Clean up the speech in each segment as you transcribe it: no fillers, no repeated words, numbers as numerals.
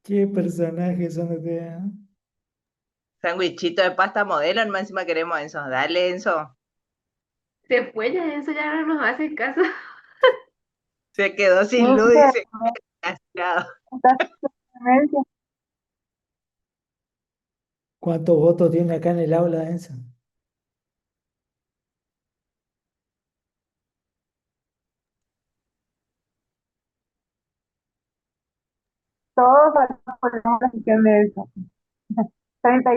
¿Qué personajes son ustedes? Sándwichito de pasta modelo, encima queremos eso. Dale, Enzo. Después ya eso ya no nos hace caso. Se quedó sin luz, Dice, dice. Desgraciado. ¿Cuántos votos tiene acá en el aula, Enzo? todos ponemos la sesión de eso. 30.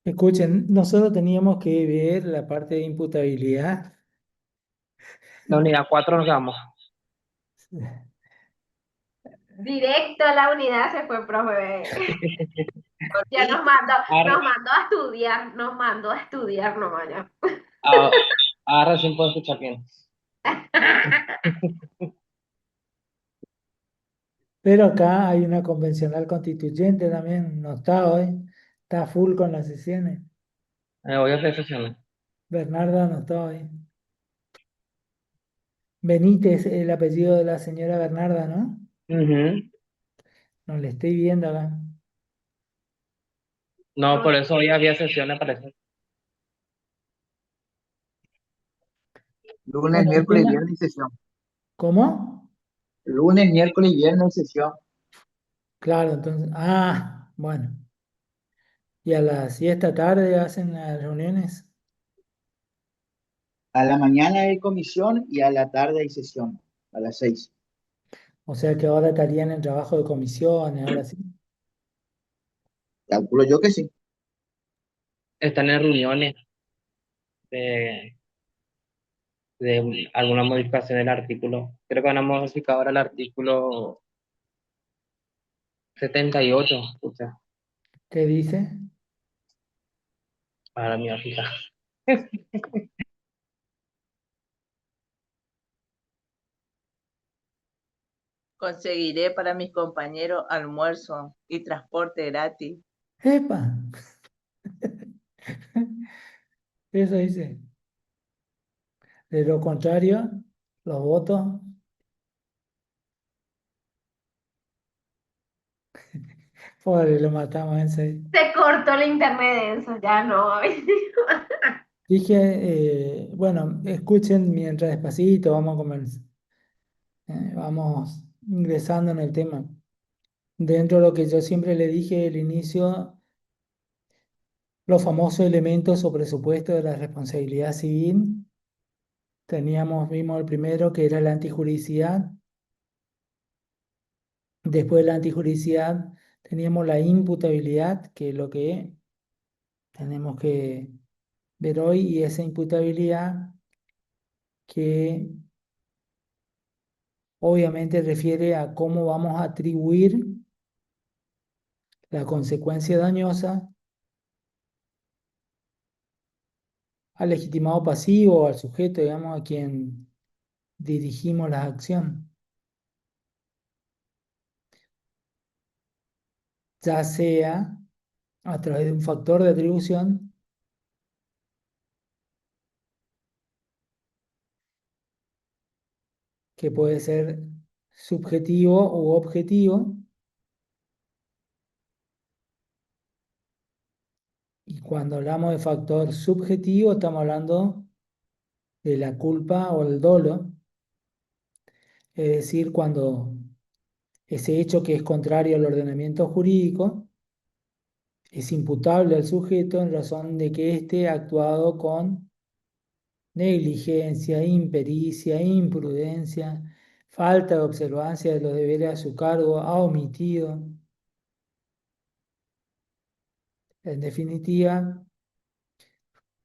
Escuchen, nosotros teníamos que ver la parte de imputabilidad. La unidad 4 nos quedamos. Directo a la unidad se fue, profe. Ya Cortito. nos mandó a estudiar, nos mandó a estudiar nomás ya. Ah, ahora sí puedo escuchar bien. Pero acá hay una convencional constituyente también, no está hoy, está full con las sesiones. Voy a hacer sesiones. Bernarda no está hoy. Benítez, el apellido de la señora Bernarda, ¿no? Ujú. No le estoy viendo acá. No, No, por eso hoy había sesiones, parece. Lunes, Bueno, el miércoles y tema, viernes sesión. ¿cómo? Lunes, miércoles y viernes sesión. Claro, entonces, bueno. ¿Y esta tarde hacen las reuniones? A la mañana hay comisión y a la tarde hay sesión, a las 6. O sea que ahora estarían en trabajo de comisiones, ahora sí. Calculo yo que sí. Están en reuniones de, de alguna modificación del artículo. Creo que van a modificar ahora el artículo 78. Escucha, ¿Qué dice? para mi hojita. Conseguiré para mis compañeros almuerzo y transporte gratis. ¡Epa! Eso dice. De lo contrario, los votos, pobre, lo matamos en serio. se cortó el internet de eso, ya no. Dije, bueno, escuchen mientras despacito, vamos ingresando en el tema. Dentro de lo que yo siempre le dije al inicio, los famosos elementos o presupuestos de la responsabilidad civil, vimos el primero que era la antijuricidad. Después de la antijuricidad teníamos la imputabilidad, que es lo que tenemos que ver hoy, y esa imputabilidad que obviamente refiere a cómo vamos a atribuir la consecuencia dañosa al legitimado pasivo o al sujeto, digamos, a quien dirigimos la acción, ya sea a través de un factor de atribución que puede ser subjetivo u objetivo, y cuando hablamos de factor subjetivo estamos hablando de la culpa o el dolo, es decir, cuando ese hecho que es contrario al ordenamiento jurídico es imputable al sujeto en razón de que éste ha actuado con negligencia, impericia, imprudencia, falta de observancia de los deberes a su cargo, ha omitido, en definitiva,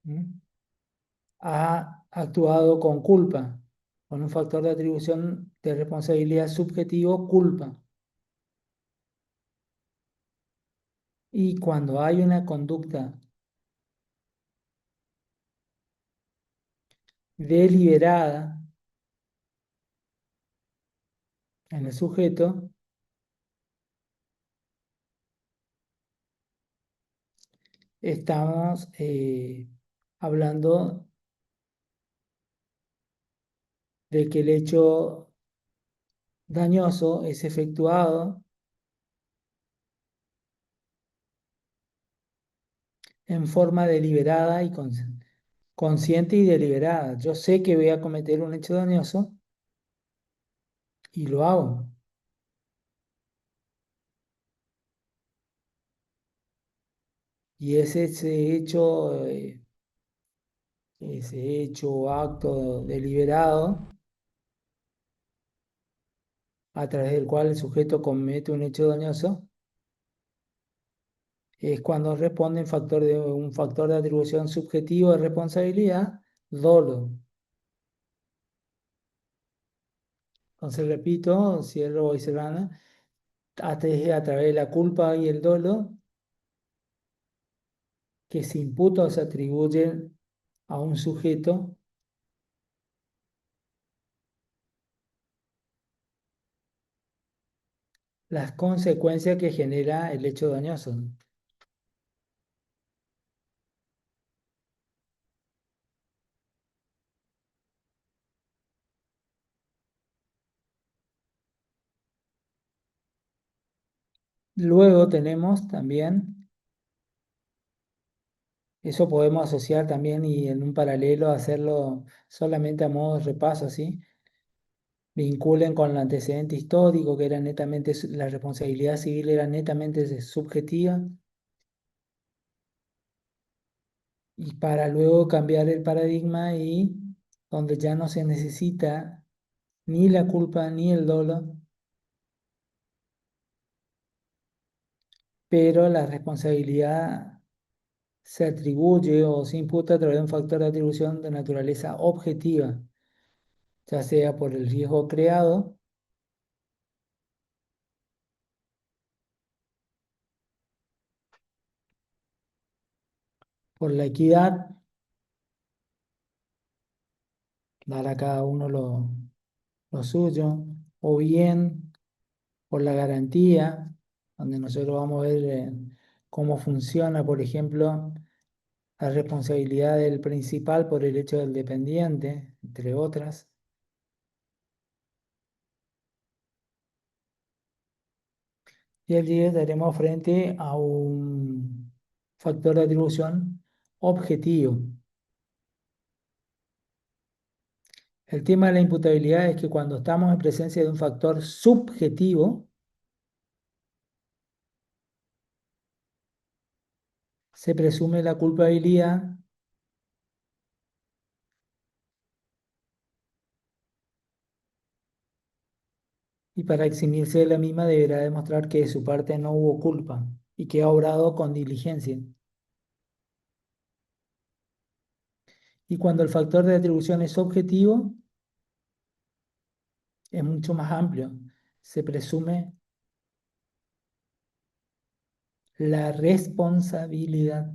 ¿m? Ha actuado con culpa, con un factor de atribución de responsabilidad subjetivo, culpa. Y cuando hay una conducta deliberada en el sujeto, estamos hablando de que el hecho dañoso es efectuado en forma deliberada y consciente y deliberada. Yo sé que voy a cometer un hecho dañoso y lo hago. Y ese hecho o acto deliberado, a través del cual el sujeto comete un hecho dañoso, es cuando responde un factor de atribución subjetivo de responsabilidad, dolo. Entonces, repito, cierro y cerrando, a través de la culpa y el dolo, que se imputa o se atribuyen a un sujeto las consecuencias que genera el hecho dañoso. Luego tenemos también, eso podemos asociar también y en un paralelo hacerlo solamente a modo de repaso, ¿sí? Vinculen con el antecedente histórico, que era netamente, la responsabilidad civil era netamente subjetiva, y para luego cambiar el paradigma y donde ya no se necesita ni la culpa ni el dolo, pero la responsabilidad se atribuye o se imputa a través de un factor de atribución de naturaleza objetiva, ya sea por el riesgo creado, por la equidad, dar a cada uno lo suyo, o bien por la garantía, donde nosotros vamos a ver cómo funciona, por ejemplo, la responsabilidad del principal por el hecho del dependiente, entre otras. Y allí estaremos frente a un factor de atribución objetivo. El tema de la imputabilidad es que cuando estamos en presencia de un factor subjetivo, se presume la culpabilidad y para eximirse de la misma deberá demostrar que de su parte no hubo culpa y que ha obrado con diligencia. Y cuando el factor de atribución es objetivo, es mucho más amplio. Se presume la responsabilidad.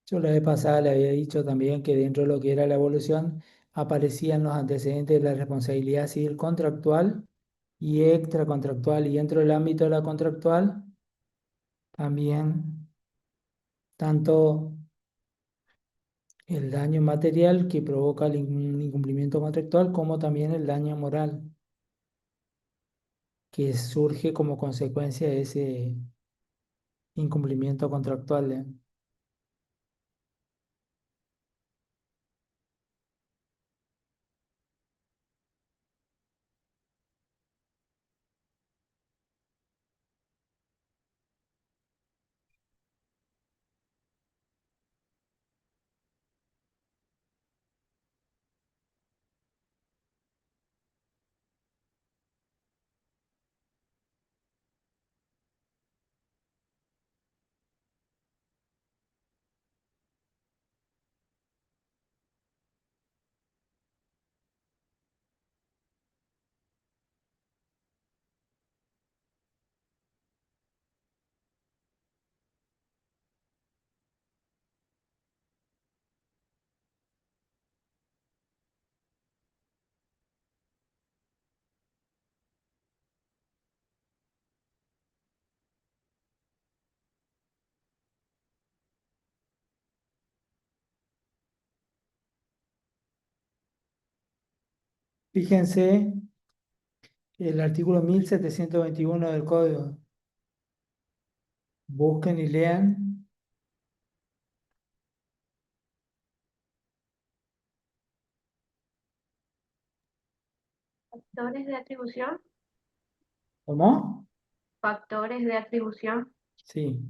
Yo la vez pasada le había dicho también que dentro de lo que era la evolución aparecían los antecedentes de la responsabilidad civil contractual y extracontractual, y dentro del ámbito de la contractual también tanto el daño material que provoca el incumplimiento contractual como también el daño moral que surge como consecuencia de ese incumplimiento contractual. Fíjense el artículo 1721 del código. Busquen y lean. Factores de atribución. ¿Cómo? Factores de atribución. Sí.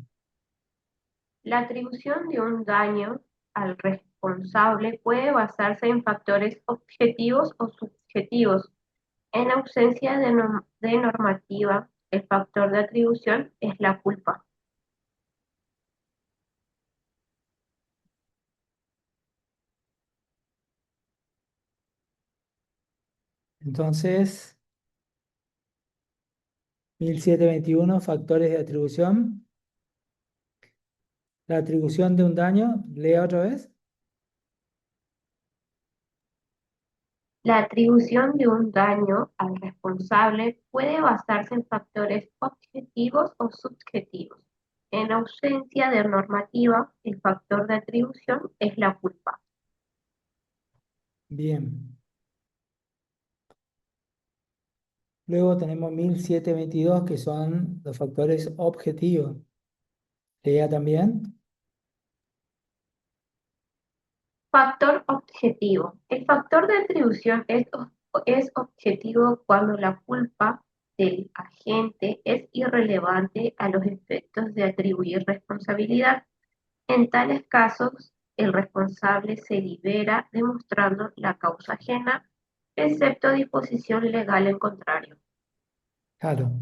La atribución de un daño al responsable puede basarse en factores objetivos o subjetivos. En ausencia de normativa, el factor de atribución es la culpa. Entonces, 1721, factores de atribución. La atribución de un daño, lea otra vez. La atribución de un daño al responsable puede basarse en factores objetivos o subjetivos. En ausencia de normativa, el factor de atribución es la culpa. Bien. Luego tenemos 1722, que son los factores objetivos. Lea también. Factor objetivo. El factor de atribución es objetivo cuando la culpa del agente es irrelevante a los efectos de atribuir responsabilidad. En tales casos, el responsable se libera demostrando la causa ajena, excepto disposición legal en contrario. Claro.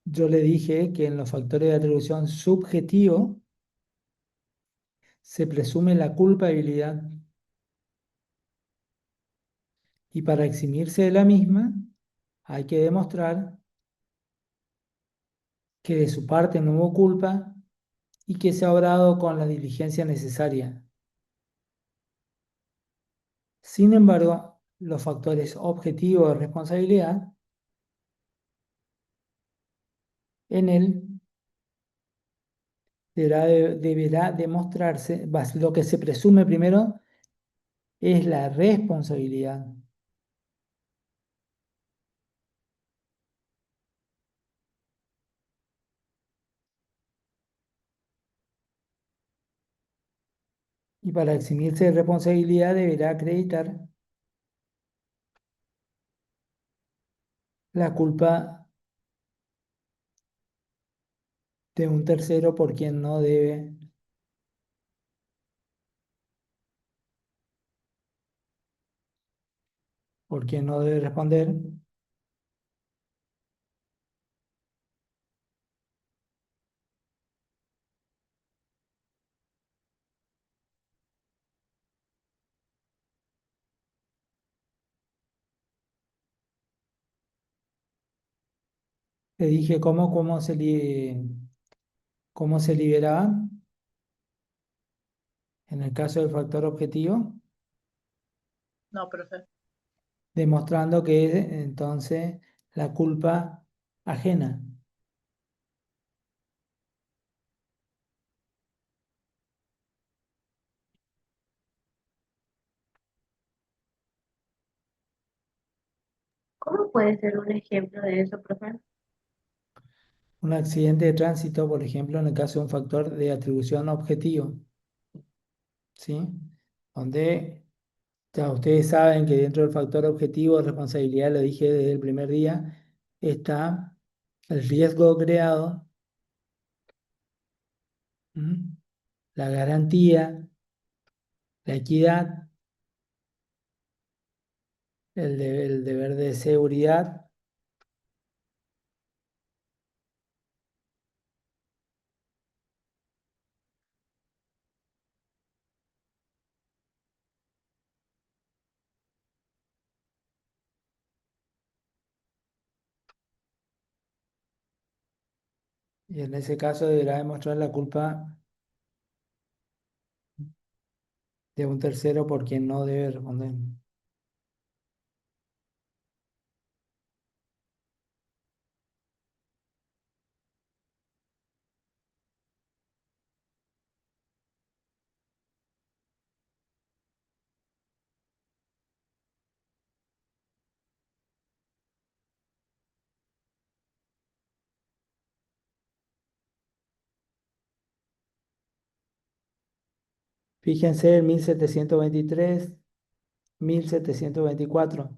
Yo le dije que en los factores de atribución subjetivo se presume la culpabilidad y para eximirse de la misma hay que demostrar que de su parte no hubo culpa y que se ha obrado con la diligencia necesaria. Sin embargo, los factores objetivos de responsabilidad en él deberá demostrarse, lo que se presume primero es la responsabilidad. Y para eximirse de responsabilidad deberá acreditar la culpa de un tercero por quien no debe responder. Le dije cómo se liberaba en el caso del factor objetivo, No, profe. demostrando que es entonces la culpa ajena. ¿Cómo puede ser un ejemplo de eso, profe? Un accidente de tránsito, por ejemplo, en el caso de un factor de atribución objetivo, ¿sí? Donde ya ustedes saben que dentro del factor objetivo de responsabilidad, lo dije desde el primer día, está el riesgo creado, ¿m? La garantía, la equidad, el deber de seguridad y en ese caso deberá demostrar la culpa de un tercero por quien no debe responder. Fíjense en 1723, 1724.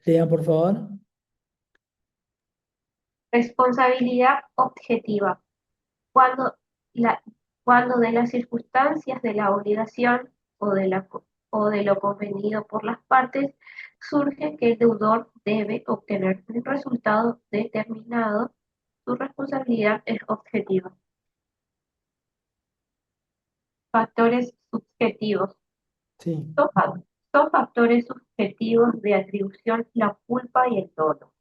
Lean, por favor. Responsabilidad objetiva. Cuando, la, cuando de las circunstancias de la obligación o de lo convenido por las partes surge que el deudor debe obtener un resultado determinado, su responsabilidad es objetiva. Factores subjetivos. Sí. Son factores subjetivos de atribución la culpa y el dolo.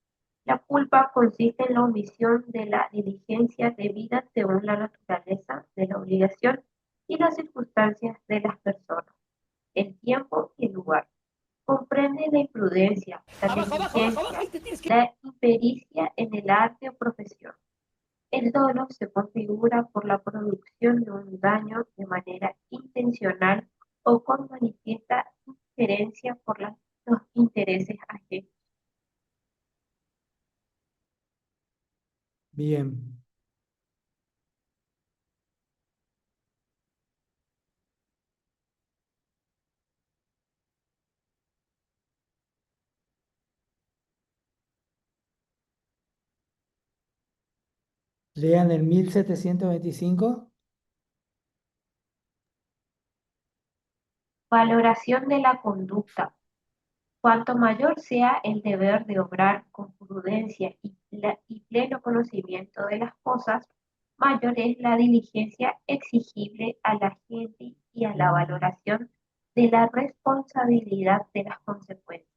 La culpa consiste en la omisión de la diligencia debida según la naturaleza de la obligación y las circunstancias de las personas, el tiempo y el lugar. Comprende la imprudencia, la negligencia, la impericia en el arte o profesión. El dolo se configura por la producción de un daño de manera intencional o con manifiesta injerencia por los intereses ajenos. Bien. Lean el 1725. Valoración de la conducta. Cuanto mayor sea el deber de obrar con prudencia y pleno conocimiento de las cosas, mayor es la diligencia exigible a la gente y a la valoración de la responsabilidad de las consecuencias.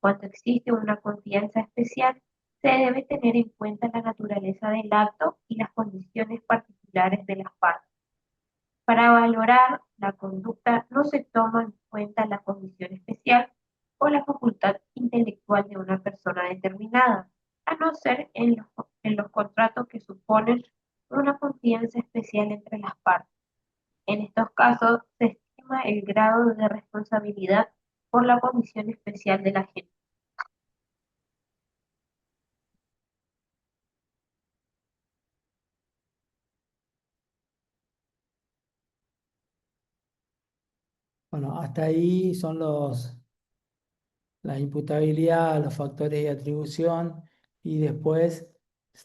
Cuando existe una confianza especial, se debe tener en cuenta la naturaleza del acto y las condiciones particulares de las partes. Para valorar la conducta no se toma en cuenta la condición especial o la facultad intelectual de una persona determinada, a no ser en los contratos que suponen una confianza especial entre las partes. En estos casos se estima el grado de responsabilidad por la condición especial de la gente. Bueno, hasta ahí son la imputabilidad, los factores de atribución y después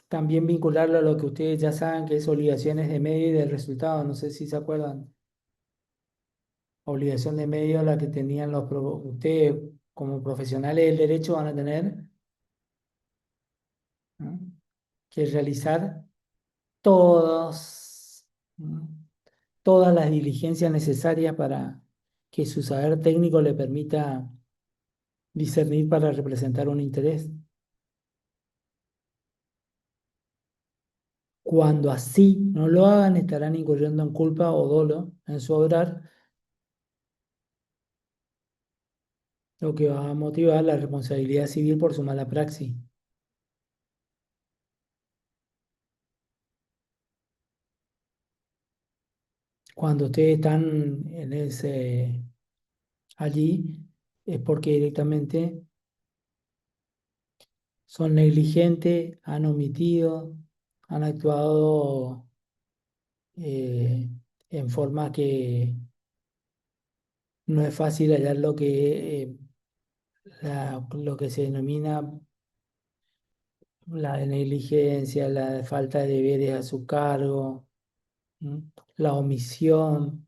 también vincularlo a lo que ustedes ya saben que es obligaciones de medio y de resultado. No sé si se acuerdan. Obligación de medio la que tenían ustedes como profesionales del derecho van a tener, ¿no?, que realizar todos, ¿no?, todas las diligencias necesarias para que su saber técnico le permita discernir para representar un interés. Cuando así no lo hagan, estarán incurriendo en culpa o dolo en su obrar, lo que va a motivar la responsabilidad civil por su mala praxis. Cuando ustedes están allí, es porque directamente son negligentes, han omitido, han actuado en forma que no es fácil hallar lo que se denomina la negligencia, la falta de deberes a su cargo, ¿m?, la omisión,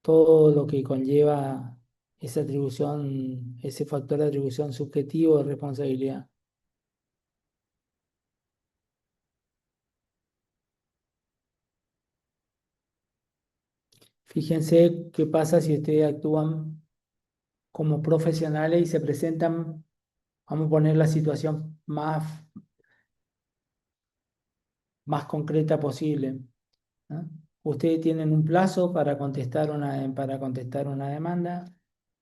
todo lo que conlleva esa atribución, ese factor de atribución subjetivo de responsabilidad. Fíjense qué pasa si ustedes actúan como profesionales y se presentan, vamos a poner la situación más concreta posible, ¿no? Ustedes tienen un plazo para contestar una demanda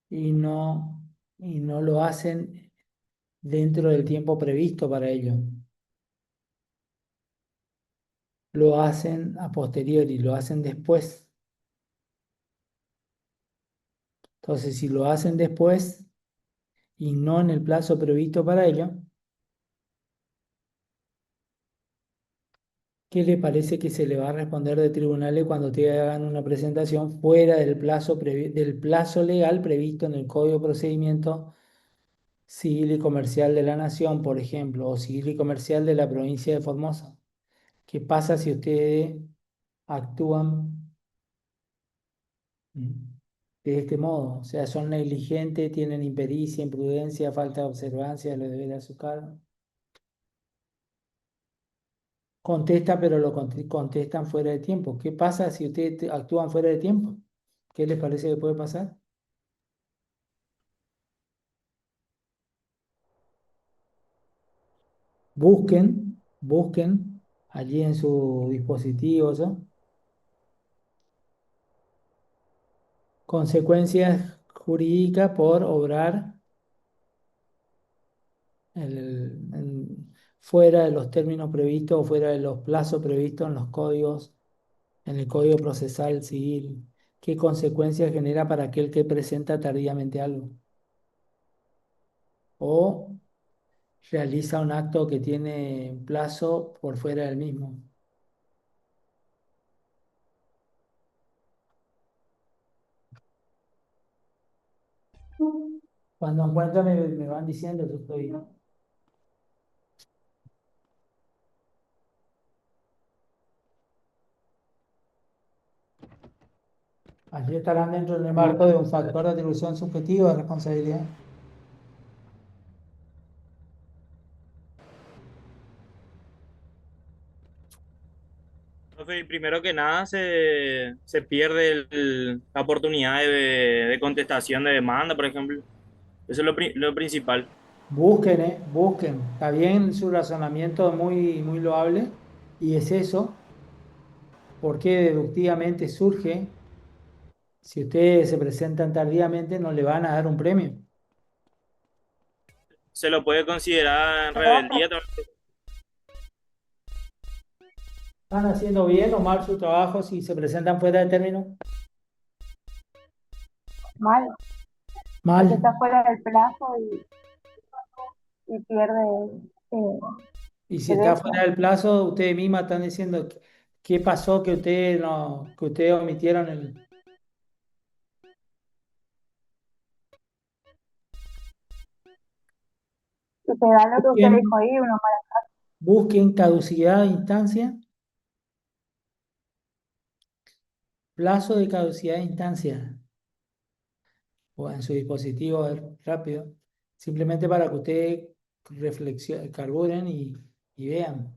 y no lo hacen dentro del tiempo previsto para ello. Lo hacen a posteriori, lo hacen después. Entonces, si lo hacen después y no en el plazo previsto para ello, ¿Qué le parece que se le va a responder de tribunales cuando te hagan una presentación fuera del del plazo legal previsto en el Código de Procedimiento Civil y Comercial de la Nación, por ejemplo, o Civil y Comercial de la provincia de Formosa? ¿Qué pasa si ustedes actúan de este modo? O sea, son negligentes, tienen impericia, imprudencia, falta de observancia de los deberes a su cargo. Contesta, pero contestan fuera de tiempo. ¿Qué pasa si ustedes actúan fuera de tiempo? ¿Qué les parece que puede pasar? Busquen allí en su dispositivo, ¿no? Consecuencias jurídicas por obrar fuera de los términos previstos o fuera de los plazos previstos en los códigos, en el Código Procesal Civil. ¿Qué consecuencias genera para aquel que presenta tardíamente algo? O realiza un acto que tiene plazo por fuera del mismo. Cuando encuentran me van diciendo, yo estoy. Allí estarán dentro del marco de un factor de atribución subjetiva de responsabilidad. Profe, y primero que nada se pierde la oportunidad de contestación de demanda, por ejemplo. Eso es lo principal. Busquen. Está bien su razonamiento muy loable y es eso, porque deductivamente surge, si ustedes se presentan tardíamente no le van a dar un premio. Se lo puede considerar Profe, rebeldía también. ¿Están haciendo bien o mal su trabajo si se presentan fuera de término? mal, Mal. porque está fuera del plazo y pierde eh, Y si está derecho. fuera del plazo, ustedes mismas están diciendo qué pasó que ustedes no, que ustedes omitieron el. Y te da lo que usted Busquen, dijo ahí, uno busquen caducidad de instancia, plazo de caducidad de instancia, o en su dispositivo, a ver, rápido, simplemente para que ustedes carburen y vean.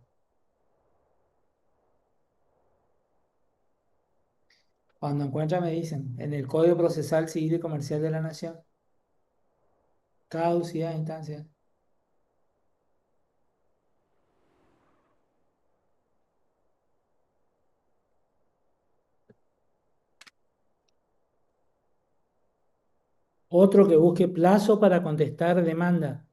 Cuando encuentran me dicen, en el Código Procesal Civil y Comercial de la Nación, caducidad de instancia. Otro que busque plazo para contestar demanda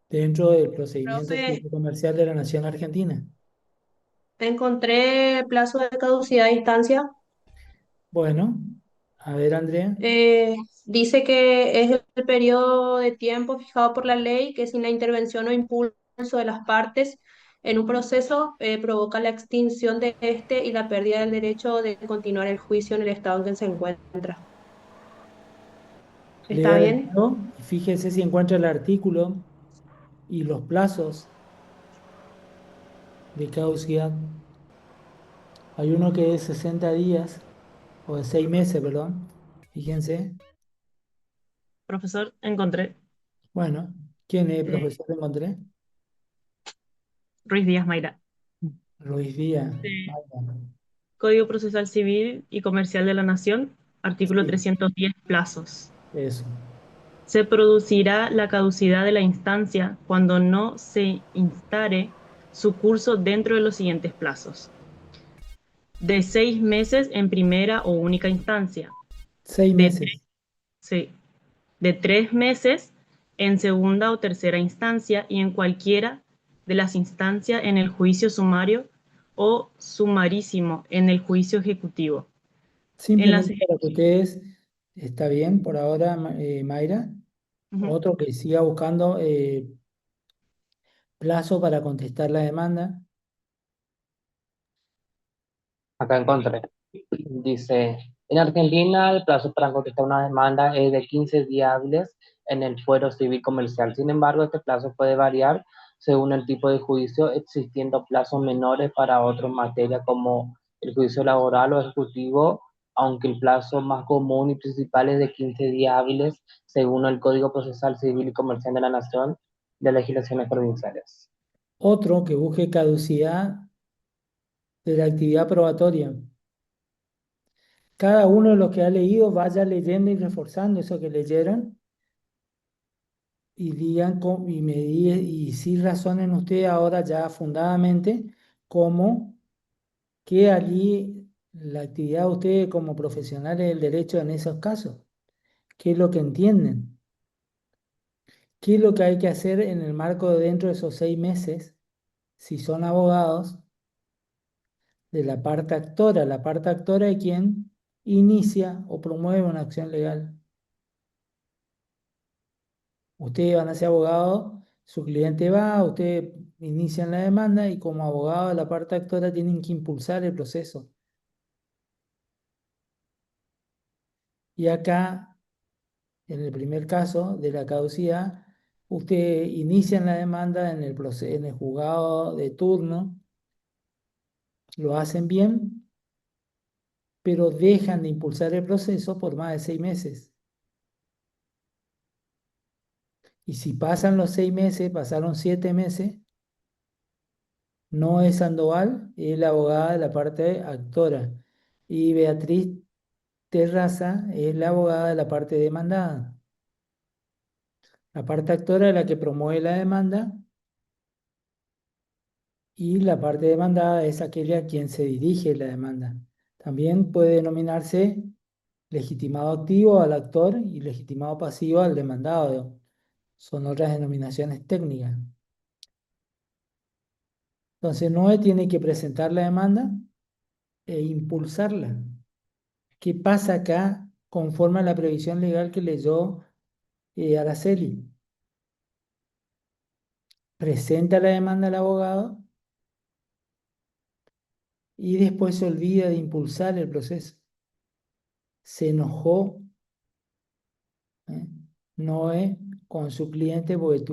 dentro del procedimiento Profe, civil y comercial de la Nación Argentina. encontré plazo de caducidad de instancia. Bueno, a ver, Andrea. Dice que es el periodo de tiempo fijado por la ley que sin la intervención o impulso de las partes en un proceso provoca la extinción de este y la pérdida del derecho de continuar el juicio en el estado en que se encuentra. ¿Está Lea de bien? nuevo y fíjese si encuentra el artículo y los plazos de caducidad. Hay uno que es 60 días, o de 6 meses, perdón. Fíjense. Profesor, encontré Bueno, ¿quién es, eh, profesor? Encontré. Ruiz Díaz Mayra. Luis Díaz. Sí. Mayra. Código Procesal Civil y Comercial de la Nación, artículo Sí, 310, plazos. eso. Se producirá la caducidad de la instancia cuando no se instare su curso dentro de los siguientes plazos: de 6 meses en primera o única instancia, 6 de, meses. sí, de 3 meses en segunda o tercera instancia y en cualquiera de las instancias en el juicio sumario o sumarísimo en el juicio ejecutivo. En la, Simplemente para que ustedes, está bien por ahora, Mayra. Ujú. Otro que siga buscando Plazo para contestar la demanda. Acá encontré. Dice, en Argentina el plazo para contestar una demanda es de 15 días hábiles en el fuero civil comercial. Sin embargo, este plazo puede variar según el tipo de juicio, existiendo plazos menores para otras materias como el juicio laboral o ejecutivo, aunque el plazo más común y principal es de 15 días hábiles según el Código Procesal Civil y Comercial de la Nación de legislaciones provinciales. Otro que busque caducidad de la actividad probatoria. Cada uno de los que ha leído vaya leyendo y reforzando eso que leyeron y digan y sí razonen ustedes ahora ya fundadamente cómo que allí la actividad de ustedes como profesionales del derecho en esos casos. ¿Qué es lo que entienden? ¿Qué es lo que hay que hacer en el marco de dentro de esos 6 meses, si son abogados, de la parte actora? La parte actora es quien inicia o promueve una acción legal. Ustedes van a ser abogados, su cliente va, ustedes inician la demanda y como abogado de la parte actora tienen que impulsar el proceso. Y acá, en el primer caso de la caducidad, ustedes inician la demanda en el juzgado de turno, lo hacen bien, pero dejan de impulsar el proceso por más de 6 meses. Y si pasan los 6 meses, pasaron 7 meses, no es Sandoval, es la abogada de la parte actora. Y Beatriz Terraza es la abogada de la parte demandada. La parte actora es la que promueve la demanda y la parte demandada es aquella a quien se dirige la demanda. También puede denominarse legitimado activo al actor y legitimado pasivo al demandado. Son otras denominaciones técnicas. Entonces, NOE tiene que presentar la demanda e impulsarla. ¿Qué pasa acá conforme a la previsión legal que leyó Araceli? Presenta la demanda al abogado y después se olvida de impulsar el proceso. Se enojó, ¿eh? Noé con su cliente porque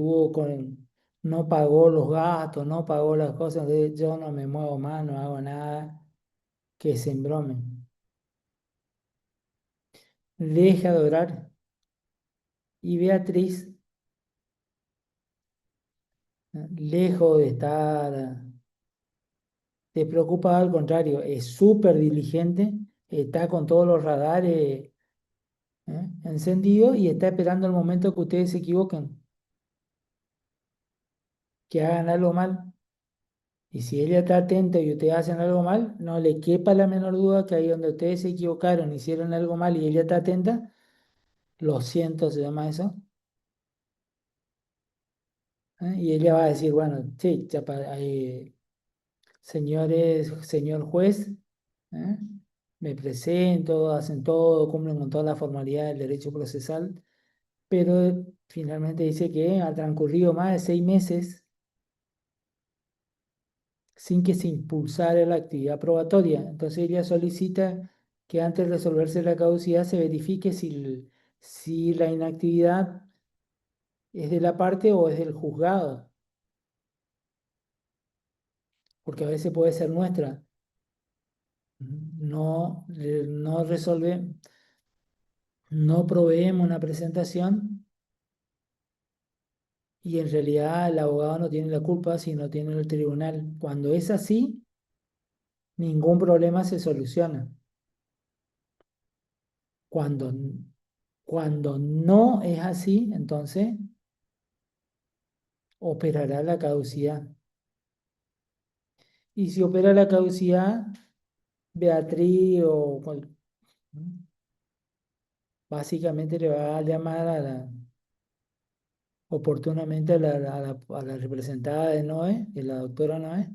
no pagó los gastos, no pagó las cosas, entonces yo no me muevo más, no hago nada, que se embrome. Deja de orar. Y Beatriz, lejos de estar despreocupada, al contrario, es súper diligente, está con todos los radares encendidos y está esperando el momento que ustedes se equivoquen, que hagan algo mal. Y si ella está atenta y ustedes hacen algo mal, no le quepa la menor duda que ahí donde ustedes se equivocaron, hicieron algo mal y ella está atenta, lo siento, se llama eso. Y ella va a decir, bueno, sí, señor juez, ¿eh? Me presento, hacen todo, cumplen con toda la formalidad del derecho procesal, pero finalmente dice que ha transcurrido más de 6 meses sin que se impulsara la actividad probatoria. Entonces ella solicita que antes de resolverse la caducidad se verifique si la inactividad es de la parte o es del juzgado, porque a veces puede ser nuestra. No resolve, no proveemos una presentación y en realidad el abogado no tiene la culpa, sino tiene el tribunal. Cuando es así, ningún problema se soluciona. Cuando, cuando no es así, entonces operará la caducidad. Y si opera la caducidad, Beatriz básicamente le va a llamar oportunamente a la representada de Noé, de la doctora Noé,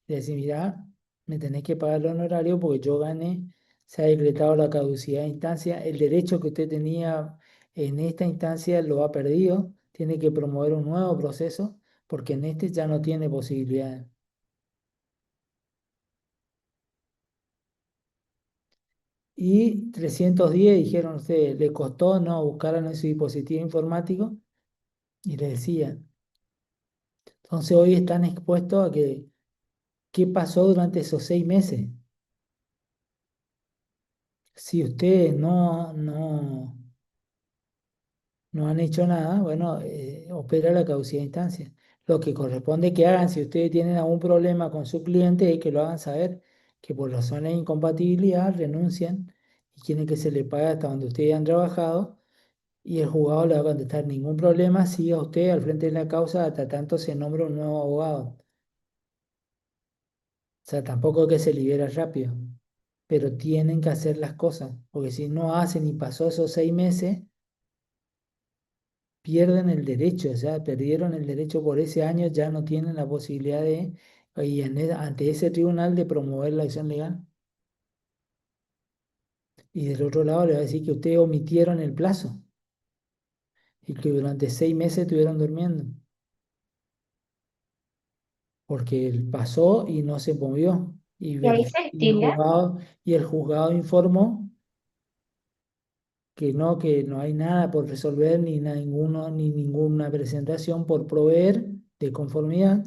y decir, mira, me tenés que pagar el honorario porque yo gané, se ha decretado la caducidad de instancia, el derecho que usted tenía en esta instancia lo ha perdido, tiene que promover un nuevo proceso porque en este ya no tiene posibilidad. Y 310 dijeron ustedes, le costó, no, buscaron en su dispositivo informático y le decía. Entonces hoy están expuestos a que, ¿qué pasó durante esos 6 meses? Si ustedes no han hecho nada, bueno, opera la caducidad de instancia. Lo que corresponde que hagan, si ustedes tienen algún problema con su cliente, es que lo hagan saber, que por razones de incompatibilidad renuncian y quieren que se le pague hasta donde ustedes han trabajado, y el juzgado le va a contestar ningún problema, siga usted al frente de la causa hasta tanto se nombra un nuevo abogado. O sea, tampoco es que se libera rápido, pero tienen que hacer las cosas, porque si no hacen y pasó esos 6 meses, pierden el derecho, o sea, perdieron el derecho por ese año, ya no tienen la posibilidad de, y ante ese tribunal, de promover la acción legal. Y del otro lado le va a decir que ustedes omitieron el plazo y que durante 6 meses estuvieron durmiendo, porque él pasó y no se movió. Y ahí se estila. Y el juzgado informó que no hay nada por resolver, ni ni ninguna presentación por proveer de conformidad,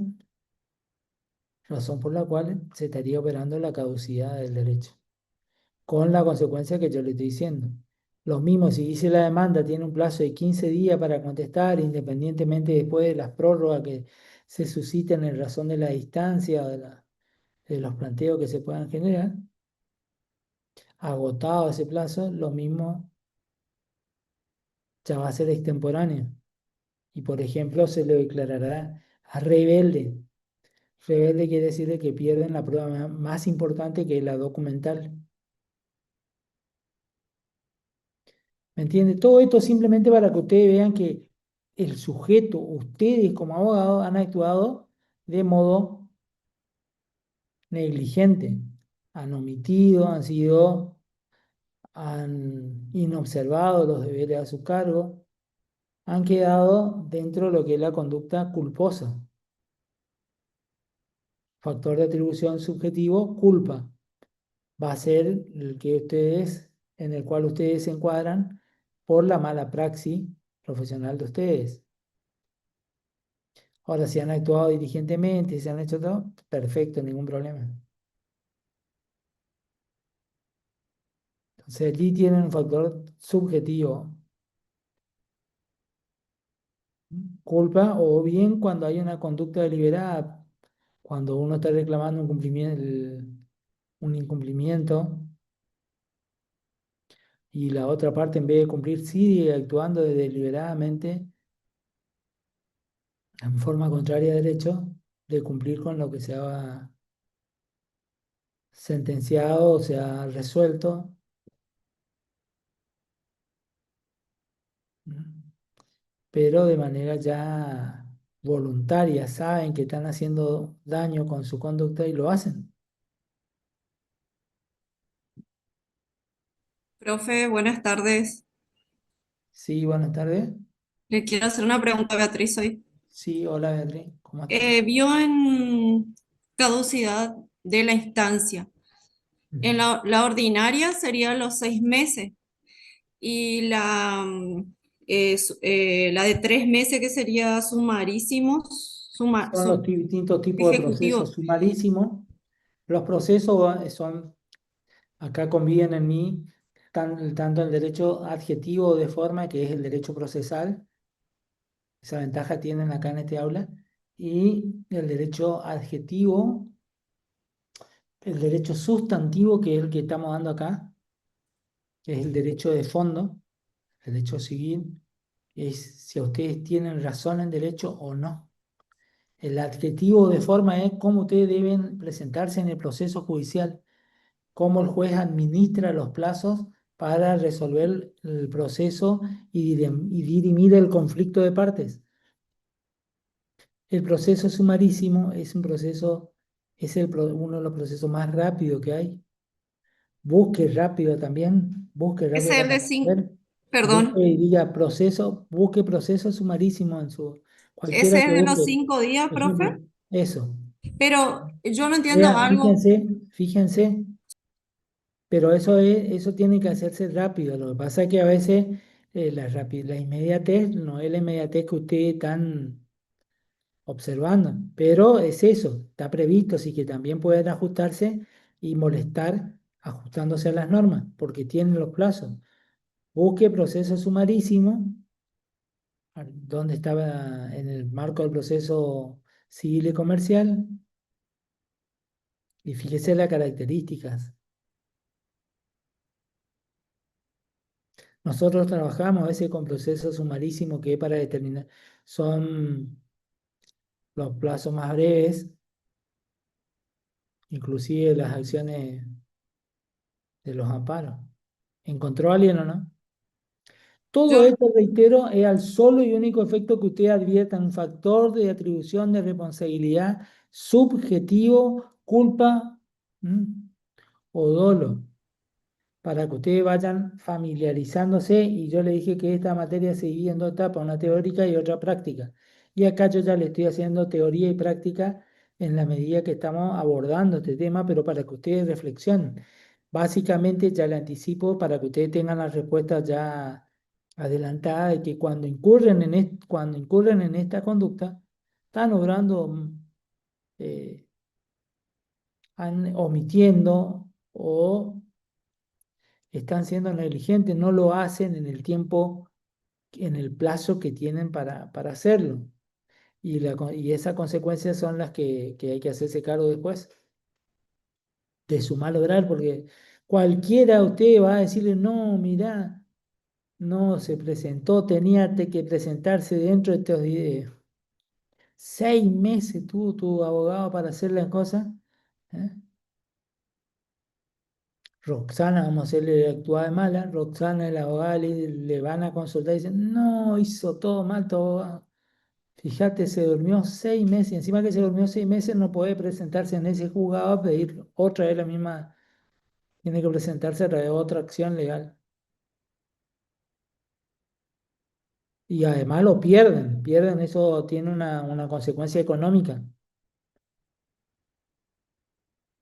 razón por la cual se estaría operando la caducidad del derecho, con la consecuencia que yo le estoy diciendo. Lo mismo, si dice la demanda, tiene un plazo de 15 días para contestar, independientemente después de las prórrogas que se susciten en razón de la distancia o de los planteos que se puedan generar. Agotado ese plazo, lo mismo ya va a ser extemporáneo. Y por ejemplo, se le declarará a rebelde. Rebelde quiere decir de que pierden la prueba más importante, que es la documental. ¿Me entiende? Todo esto simplemente para que ustedes vean que el sujeto, ustedes como abogados, han actuado de modo negligente. Han omitido, han inobservado los deberes a su cargo, han quedado dentro de lo que es la conducta culposa. Factor de atribución subjetivo, culpa. Va a ser en el cual ustedes se encuadran por la mala praxis profesional de ustedes. Ahora, si han actuado diligentemente, si han hecho todo, perfecto, ningún problema. Entonces allí tienen un factor subjetivo, culpa, o bien cuando hay una conducta deliberada, cuando uno está reclamando un incumplimiento y la otra parte, en vez de cumplir, sigue actuando deliberadamente en forma contraria a derecho, de cumplir con lo que se ha sentenciado o se ha resuelto. Pero de manera ya voluntaria, saben que están haciendo daño con su conducta y lo hacen. Profe, buenas tardes. Sí, buenas tardes. Le quiero hacer una pregunta a Beatriz hoy. Sí, hola Beatriz, ¿cómo estás? Vio en caducidad de la instancia. En la ordinaria serían los 6 meses y la de 3 meses que sería sumarísimos, Son los distintos tipos de ejecutivo. procesos sumarísimos. Los procesos acá conviven en mí, tanto el derecho adjetivo de forma, que es el derecho procesal, esa ventaja tienen acá en este aula, y el derecho adjetivo, el derecho sustantivo, que es el que estamos dando acá, que es el derecho de fondo, el derecho civil, es si ustedes tienen razón en derecho o no. El adjetivo de forma es cómo ustedes deben presentarse en el proceso judicial, cómo el juez administra los plazos para resolver el proceso y dirimir el conflicto de partes. El proceso sumarísimo es uno de los procesos más rápidos que hay. Busque rápido también, busque Es rápido el para de 5, resolver. perdón, Busque proceso sumarísimo en su Cualquiera Ese que es de los busque, 5 días, por ejemplo, profe. eso. Pero yo no entiendo Vean, algo. fíjense, pero eso tiene que hacerse rápido. Lo que pasa es que a veces la inmediatez no es la inmediatez que ustedes están observando, pero es eso, está previsto, así que también pueden ajustarse y molestar ajustándose a las normas, porque tienen los plazos. Busque proceso sumarísimo, donde estaba en el marco del proceso civil y comercial, y fíjese las características. Nosotros trabajamos a veces con procesos sumarísimos que para determinar son los plazos más breves, inclusive las acciones de los amparos. ¿Encontró alguien o no? Todo Yo, esto, reitero, es al solo y único efecto que usted advierta un factor de atribución de responsabilidad subjetivo, culpa, o dolo, para que ustedes vayan familiarizándose. Y yo le dije que esta materia se divide en dos etapas, una teórica y otra práctica. Y acá yo ya le estoy haciendo teoría y práctica en la medida que estamos abordando este tema, pero para que ustedes reflexionen. Básicamente ya le anticipo para que ustedes tengan las respuestas ya adelantadas de que cuando incurren en esta conducta, están obrando, eh, omitiendo o están siendo negligentes, no lo hacen en el tiempo, en el plazo que tienen para hacerlo. Y esas consecuencias son las que hay que hacerse cargo después de su mal obrar, porque cualquiera usted va a decirle, no, mirá, no se presentó, que presentarse dentro de estos 6 meses tuvo tu abogado para hacer las cosas. ¿Eh? Roxana, vamos a hacerle actuada de mala. Roxana, la abogada, le van a consultar y dicen, no, hizo todo mal tu abogado. Fíjate, se durmió 6 meses. Y encima que se durmió 6 meses, no puede presentarse en ese juzgado a pedir otra vez la misma. Tiene que presentarse a través de otra acción legal. Y además lo pierden, eso tiene una consecuencia económica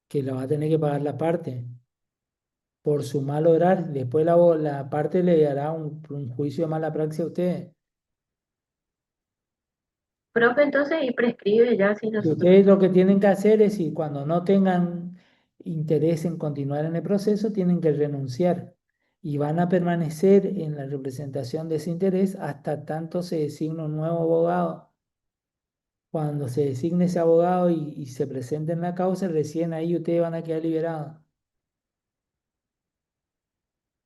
que la va a tener que pagar la parte por su mal obrar. Después la parte le dará un juicio de mala praxis a ustedes. Profe, entonces, y prescribe ya si Y nosotros. ustedes lo que tienen que hacer es, y cuando no tengan interés en continuar en el proceso, tienen que renunciar y van a permanecer en la representación de ese interés hasta tanto se designe un nuevo abogado. Cuando se designe ese abogado y se presente en la causa, recién ahí ustedes van a quedar liberados.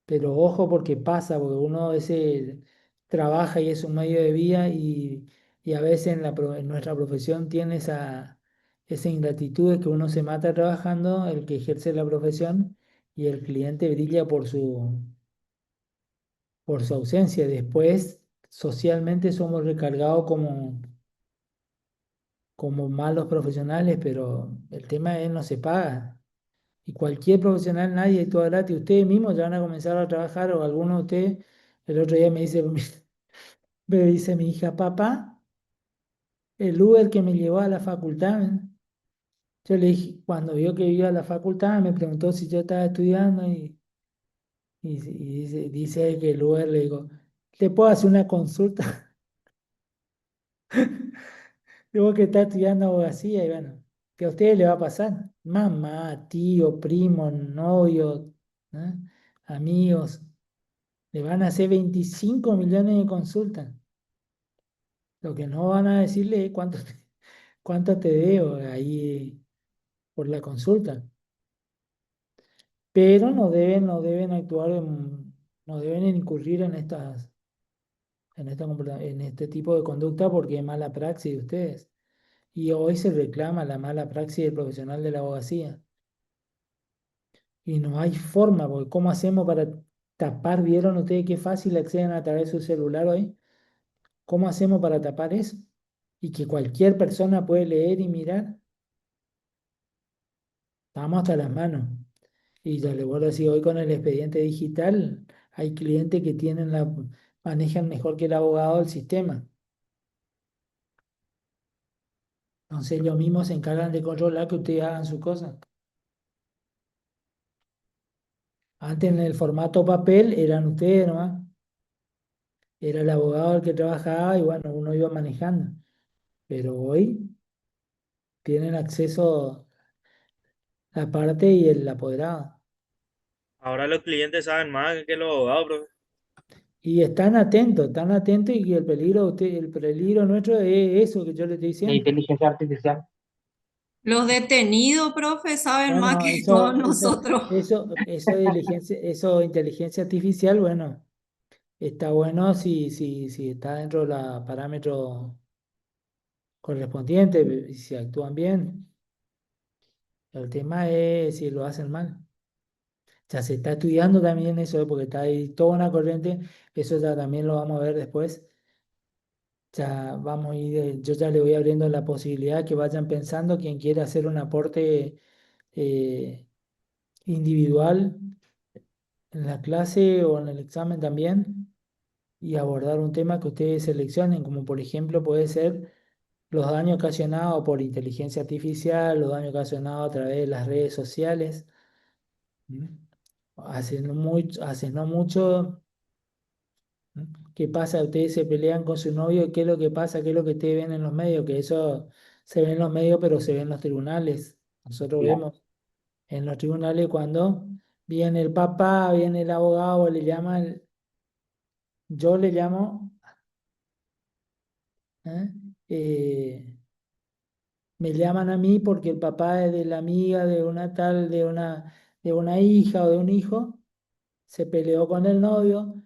Pero ojo porque pasa, porque uno a veces trabaja y es un medio de vida y a veces en nuestra profesión tiene esa ingratitud de que uno se mata trabajando, el que ejerce la profesión, y el cliente brilla por su ausencia. Después, socialmente somos recargados como malos profesionales, pero el tema es no se paga. Y cualquier profesional, nadie es todo gratis. Ustedes mismos ya van a comenzar a trabajar, o alguno de ustedes, el otro día me dice, me dice mi hija, papá, el Uber que me llevó a la facultad. Yo le dije, cuando vio que iba a la facultad, me preguntó si yo estaba estudiando y dice que el Uber le digo, ¿te puedo hacer una consulta? Digo que está estudiando abogacía y bueno, que a ustedes le va a pasar. Mamá, tío, primo, novio, ¿eh? Amigos. Le van a hacer 25 millones de consultas. Lo que no van a decirle es cuánto te debo ahí por la consulta. Pero no deben actuar, no deben incurrir en este tipo de conducta porque es mala praxis de ustedes. Y hoy se reclama la mala praxis del profesional de la abogacía. Y no hay forma, porque ¿cómo hacemos para tapar? ¿Vieron ustedes qué fácil acceden a través de su celular hoy? ¿Cómo hacemos para tapar eso? Y que cualquier persona puede leer y mirar. Estamos hasta las manos. Y ya le vuelvo a decir, hoy con el expediente digital hay clientes que manejan mejor que el abogado el sistema. Entonces ellos mismos se encargan de controlar que ustedes hagan sus cosas. Antes en el formato papel eran ustedes nomás. Era el abogado el que trabajaba y bueno, uno iba manejando. Pero hoy tienen acceso la parte y el apoderado. Ahora los clientes saben más que los abogados, profe. Y están atentos y el peligro, el peligro nuestro es eso que yo le estoy La diciendo. inteligencia artificial. Los detenidos, profe, saben más Bueno, que todos nosotros. eso, inteligencia artificial, bueno, está bueno si está dentro de los parámetros correspondientes y si actúan bien. El tema es si lo hacen mal. Ya se está estudiando también eso, porque está ahí toda una corriente, eso ya también lo vamos a ver después. Ya vamos a ir, yo ya le voy abriendo la posibilidad que vayan pensando quien quiere hacer un aporte eh, individual en la clase o en el examen también y abordar un tema que ustedes seleccionen, como por ejemplo puede ser los daños ocasionados por inteligencia artificial, los daños ocasionados a través de las redes sociales. ¿Mm? Hace no mucho, ¿mm? ¿Qué pasa? Ustedes se pelean con su novio, ¿qué es lo que pasa? ¿Qué es lo que ustedes ven en los medios? Que eso se ve en los medios, pero se ve en los tribunales. Nosotros Claro. vemos en los tribunales cuando viene el papá, viene el abogado, le llaman, yo le llamo, ¿eh? Eh, me llaman a mí porque el papá es de la amiga de una tal, de una hija o de un hijo, se peleó con el novio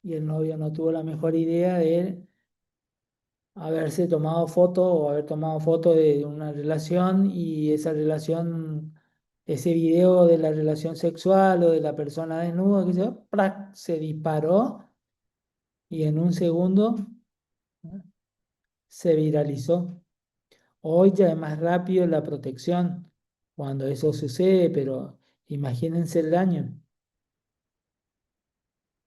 y el novio no tuvo la mejor idea de haberse tomado foto o haber tomado foto de una relación y esa relación, ese video de la relación sexual o de la persona desnuda, que se, ¡prac! Se disparó y en un segundo se viralizó. Hoy ya es más rápido la protección cuando eso sucede, pero imagínense el daño.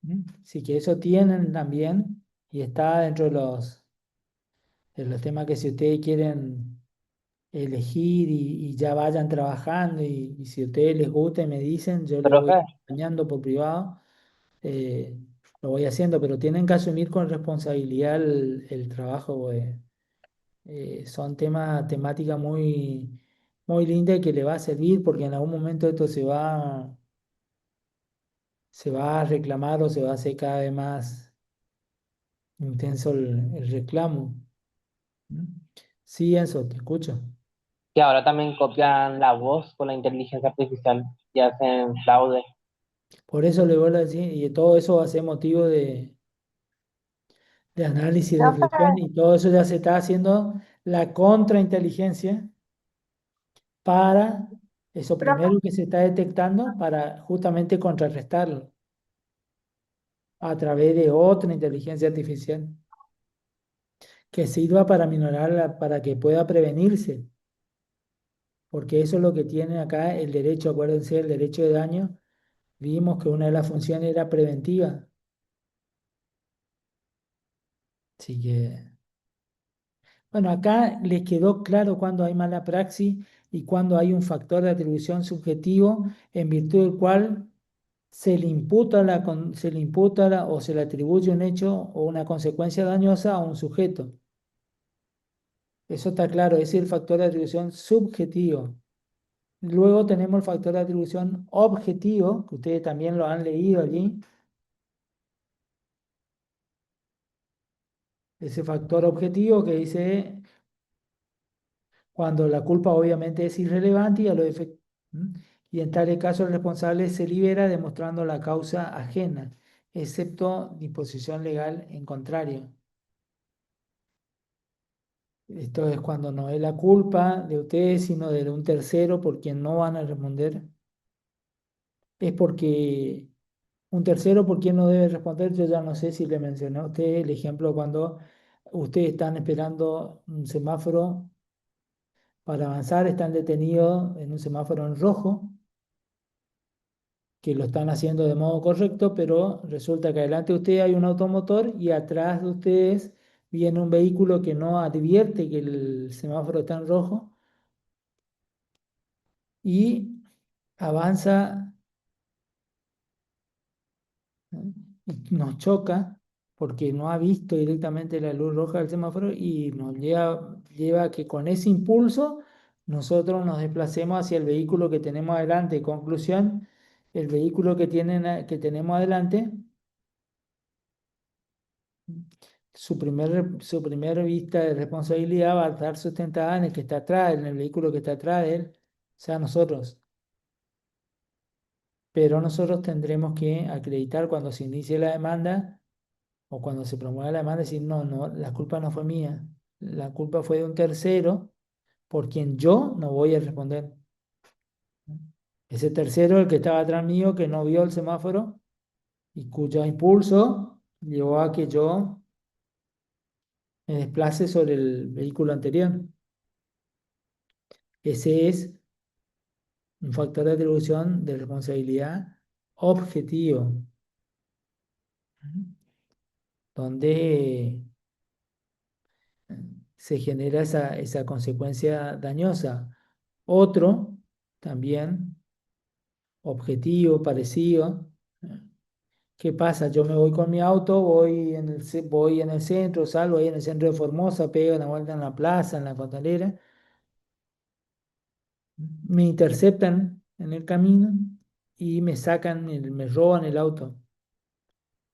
¿Mm? Así que eso tienen también y está dentro de los temas que si ustedes quieren elegir y ya vayan trabajando y si a ustedes les gusta y me dicen, yo les voy Profe, acompañando por privado, eh, lo voy haciendo, pero tienen que asumir con responsabilidad el trabajo, son temática muy linda y que le va a servir porque en algún momento esto se va a reclamar o se va a hacer cada vez más intenso el reclamo. ¿Mm? Sí, eso, te escucho. que ahora también copian la voz con la inteligencia artificial y hacen fraude. Por eso le vuelvo a decir, y todo eso va a ser motivo de análisis y reflexión, Profe, y todo eso ya se está haciendo la contrainteligencia para eso profe, primero que se está detectando para justamente contrarrestarlo a través de otra inteligencia artificial que sirva para minorarla, para que pueda prevenirse, porque eso es lo que tiene acá el derecho, acuérdense, el derecho de daño, vimos que una de las funciones era preventiva, así que... Bueno, acá les quedó claro cuando hay mala praxis y cuando hay un factor de atribución subjetivo en virtud del cual se le imputa o se le atribuye un hecho o una consecuencia dañosa a un sujeto. Eso está claro, ese es el factor de atribución subjetivo. Luego tenemos el factor de atribución objetivo, que ustedes también lo han leído allí. Ese factor objetivo que dice cuando la culpa obviamente es irrelevante y a los efectos. Y en tales casos el responsable se libera demostrando la causa ajena, excepto disposición legal en contrario. Esto es cuando no es la culpa de ustedes, sino de un tercero por quien no van a responder. Es porque un tercero por quien no debe responder, yo ya no sé si le mencioné a usted el ejemplo cuando ustedes están esperando un semáforo para avanzar, están detenidos en un semáforo en rojo que lo están haciendo de modo correcto, pero resulta que adelante de ustedes hay un automotor y atrás de ustedes viene un vehículo que no advierte que el semáforo está en rojo y avanza, ¿no? Y nos choca porque no ha visto directamente la luz roja del semáforo y nos lleva a que con ese impulso nosotros nos desplacemos hacia el vehículo que tenemos adelante. Conclusión, el vehículo que tenemos adelante, su primer vista de responsabilidad va a estar sustentada en el que está atrás, en el vehículo que está atrás de él, o sea, nosotros. Pero nosotros tendremos que acreditar cuando se inicie la demanda o cuando se promueva la demanda, decir, no, no, la culpa no fue mía, la culpa fue de un tercero por quien yo no voy a responder. Ese tercero, el que estaba atrás mío, que no vio el semáforo y cuyo impulso llevó a que yo me desplace sobre el vehículo anterior. Ese es un factor de atribución de responsabilidad objetivo, donde se genera esa consecuencia dañosa. Otro, también objetivo, parecido. ¿Qué pasa? Yo me voy con mi auto, voy en el centro, salgo ahí en el centro de Formosa, pego una vuelta en la plaza, en la Costanera, me interceptan en el camino y me sacan, me roban el auto.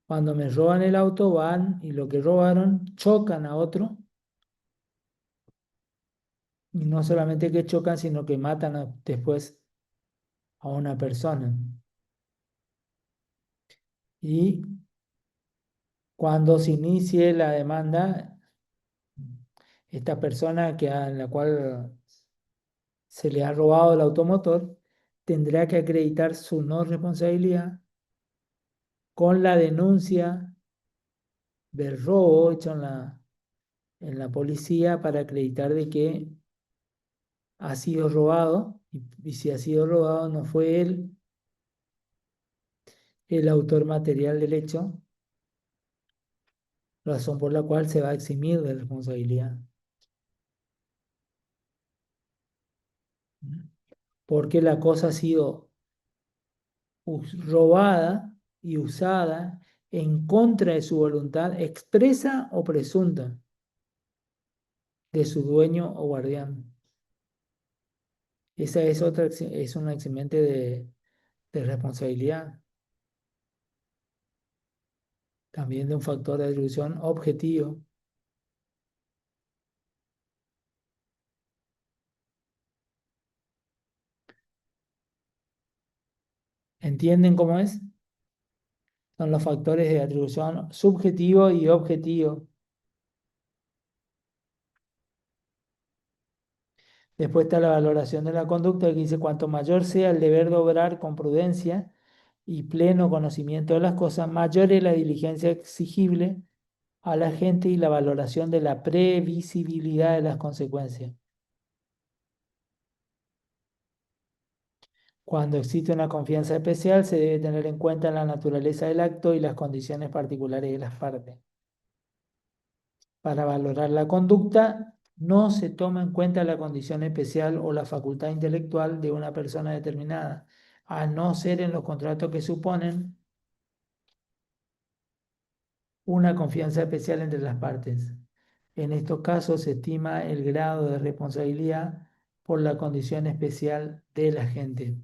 Cuando me roban el auto van y lo que robaron chocan a otro y no solamente que chocan, sino que matan después a una persona. Y cuando se inicie la demanda, esta persona a la cual se le ha robado el automotor tendrá que acreditar su no responsabilidad con la denuncia del robo hecho en la policía para acreditar de que ha sido robado y si ha sido robado no fue él el autor material del hecho, razón por la cual se va a eximir de responsabilidad. Porque la cosa ha sido robada y usada en contra de su voluntad expresa o presunta de su dueño o guardián. Esa es es una eximente de responsabilidad, también de un factor de atribución objetivo. ¿Entienden cómo es? Son los factores de atribución subjetivo y objetivo. Después está la valoración de la conducta que dice, cuanto mayor sea el deber de obrar con prudencia y pleno conocimiento de las cosas, mayor es la diligencia exigible a la gente y la valoración de la previsibilidad de las consecuencias. Cuando existe una confianza especial, se debe tener en cuenta la naturaleza del acto y las condiciones particulares de las partes. Para valorar la conducta, no se toma en cuenta la condición especial o la facultad intelectual de una persona determinada, a no ser en los contratos que suponen una confianza especial entre las partes. En estos casos se estima el grado de responsabilidad por la condición especial de la gente.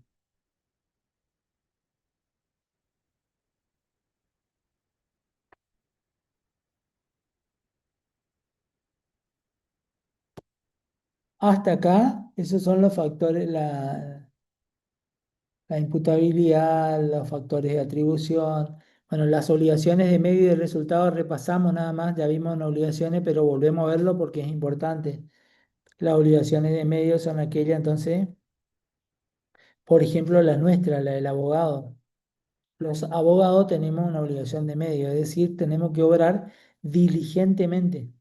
Hasta acá, esos son los factores, la imputabilidad, los factores de atribución. Bueno, las obligaciones de medio y de resultado repasamos nada más, ya vimos las obligaciones, pero volvemos a verlo porque es importante. Las obligaciones de medio son aquellas, entonces, por ejemplo, la nuestra, la del abogado. Los abogados tenemos una obligación de medio, es decir, tenemos que obrar diligentemente,